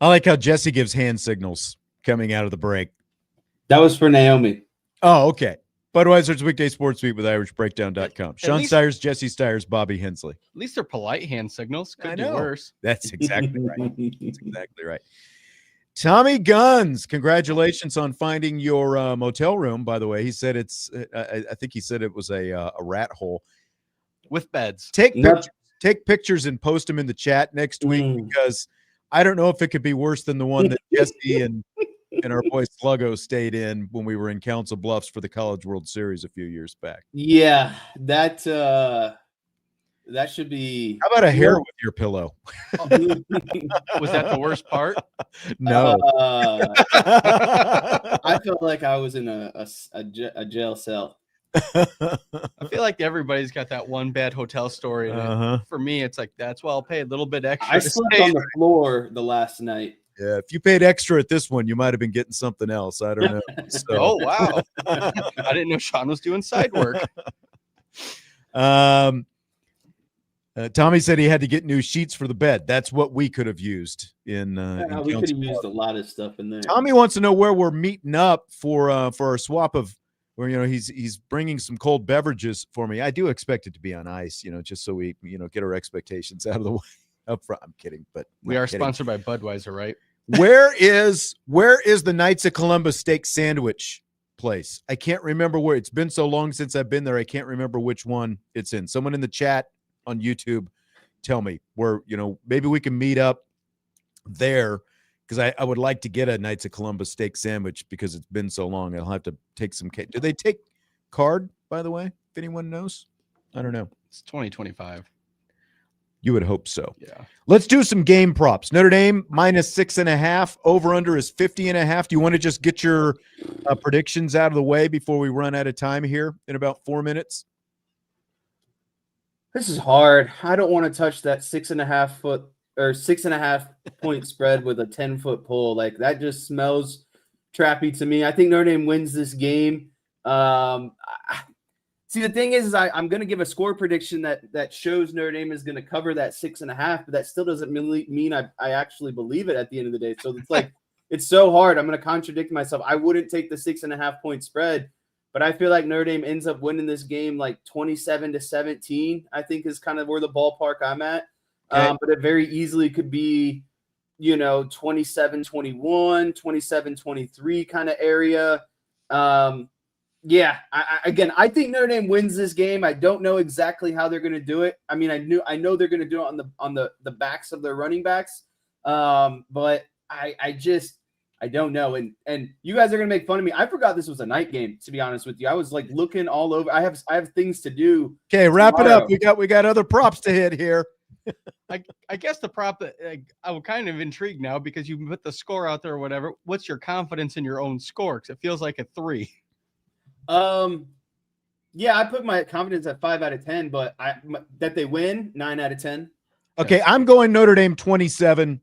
I like how Jesse gives hand signals coming out of the break. That was for Naomi. Oh, okay. Budweiser's Weekday Sports Beat with IrishBreakdown.com. Sean least- Stires, Jesse Stires, Bobby Hensley. At least they're polite hand signals. I Could be know. worse. That's exactly right. That's exactly right. Tommy Guns, congratulations on finding your motel room. By the way, he said I think he said it was a rat hole. With beds. Take Yep. pictures, take pictures and post them in the chat next week because I don't know if it could be worse than the one that Jesse and our boy Sluggo stayed in when we were in Council Bluffs for the College World Series a few years back. Yeah, that should be. How about a hair with your pillow? Was that the worst part? No. I felt like I was in a jail cell. I feel like everybody's got that one bad hotel story. And Uh-huh. for me, it's like, that's why I'll pay a little bit extra. I to slept stay on the floor the last night. Yeah, if you paid extra at this one, you might have been getting something else. I don't know. So, Oh, wow. I didn't know Sean was doing side work. Tommy said he had to get new sheets for the bed. That's what we could have used in We could Council have used a lot of stuff in there. Tommy wants to know where we're meeting up for our swap of where he's bringing some cold beverages for me. I do expect it to be on ice, just so we get our expectations out of the way up front. I'm kidding, but We not are kidding. sponsored by Budweiser, right? Where is the Knights of Columbus steak sandwich place? I can't remember where. It's been so long since I've been there. I can't remember which one it's in. Someone in the chat on YouTube, tell me where, maybe we can meet up there because I would like to get a Knights of Columbus steak sandwich because it's been so long. I'll have to take some. Do they take card, by the way, if anyone knows? I don't know. It's 2025. You would hope so. Yeah. Let's do some game props. Notre Dame -6.5. Over under is 50.5. Do you want to just get your predictions out of the way before we run out of time here in about 4 minutes? This is hard. I don't want to touch that 6.5 foot or 6.5 point spread with a 10-foot pull. Like that just smells trappy to me. I think Notre Dame wins this game. See, the thing is I'm going to give a score prediction that shows Notre Dame is going to cover that 6.5, but that still doesn't mean I actually believe it at the end of the day. So it's like it's so hard. I'm going to contradict myself. I wouldn't take the 6.5 point spread. But I feel like Notre Dame ends up winning this game like 27-17, I think is kind of where the ballpark I'm at. Okay. But it very easily could be, 27-21, 27-23 kind of area. I think Notre Dame wins this game. I don't know exactly how they're going to do it. I mean, I know they're going to do it on the backs of their running backs. But I don't know. And you guys are going to make fun of me. I forgot this was a night game, to be honest with you. I was like looking all over. I have things to do. Okay, wrap it up. Tomorrow. We got other props to hit here. I guess the prop that I'm kind of intrigued now because you put the score out there or whatever. What's your confidence in your own score? Because it feels like a 3. Yeah, I put my confidence at 5 out of 10, but that they win 9 out of 10. Okay, I'm going Notre Dame 27-20.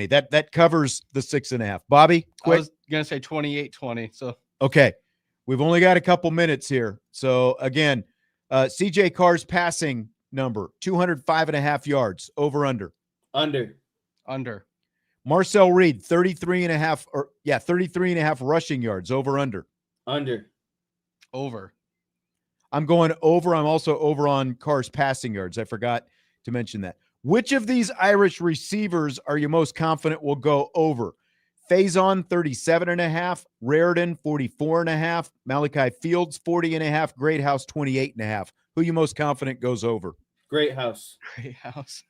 That covers the 6.5. Bobby, I quick. was gonna say 28-20. So Okay, we've only got a couple minutes here. So again, CJ Carr's passing number 205.5 yards. Over under. Under. Marcel Reed 33.5 rushing yards. Over under. Under. over. I'm going over. I'm also over on Carr's passing yards. I forgot to mention that. Which of these Irish receivers are you most confident will go over? Faison 37.5, Raridan 44.5, Malachi Fields 40.5, Greathouse 28.5. Who you most confident goes over? Great house. Great house.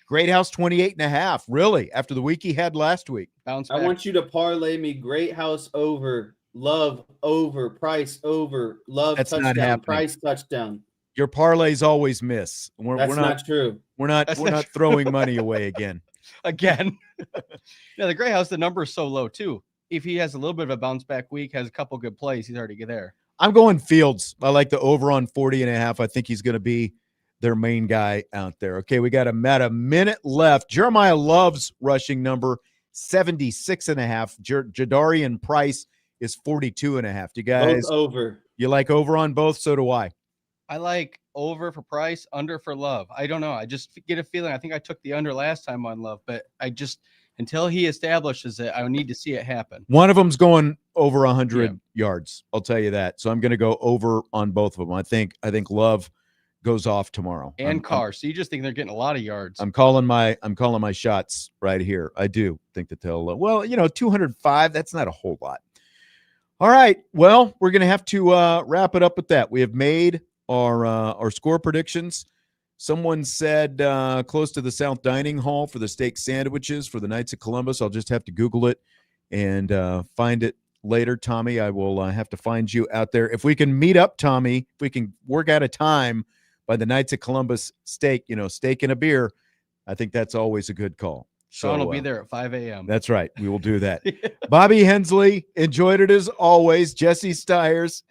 Greathouse 28.5. Really? After the week he had last week. Bounce I back. want you to parlay me Great House over, Love over, Price over, Love That's not touchdown, happening. Price touchdown. Your parlays always miss. That's not true. We're not That's we're not not throwing money away again. Again. Yeah, the Great House, the number is so low too. If he has a little bit of a bounce back week, has a couple good plays, he's already there. I'm going Fields. I like the over on 40.5. I think he's going to be their main guy out there. Okay, we got about a minute left. Jeremiah Love's rushing number 76.5. Jadarian Price is 42.5. Do you guys Both over. you like over on both? So do I. I like over for Price, under for Love. I don't know. I just get a feeling. I think I took the under last time on Love, but until he establishes it, I need to see it happen. One of them's going over 100 yards. I'll tell you that. So I'm going to go over on both of them. I think Love goes off tomorrow. And Carr. So you just think they're getting a lot of yards. I'm calling my shots right here. I do think that they'll. 205. That's not a whole lot. All right. Well, we're going to have to wrap it up with that. We have made our score predictions. Someone said close to the South Dining Hall for the steak sandwiches for the Knights of Columbus. I'll just have to Google it and find it later. Tommy, I will have to find you out there. If we can meet up, Tommy, if we can work out a time by the Knights of Columbus steak, steak and a beer, I think that's always a good call. Sean will be there at 5 a.m. That's right. We will do that. Bobby Hensley, enjoyed it as always. Jesse Stiers,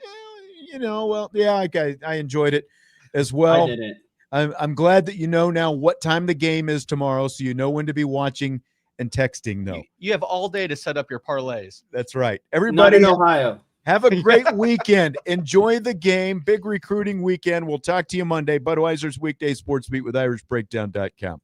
I enjoyed it as well. I didn't. I'm glad that you know now what time the game is tomorrow, so you know when to be watching and texting, though. You have all day to set up your parlays. That's right. Everybody Not in Ohio. have a great weekend. Enjoy the game. Big recruiting weekend. We'll talk to you Monday. Budweiser's Weekday Sports Beat with IrishBreakdown.com.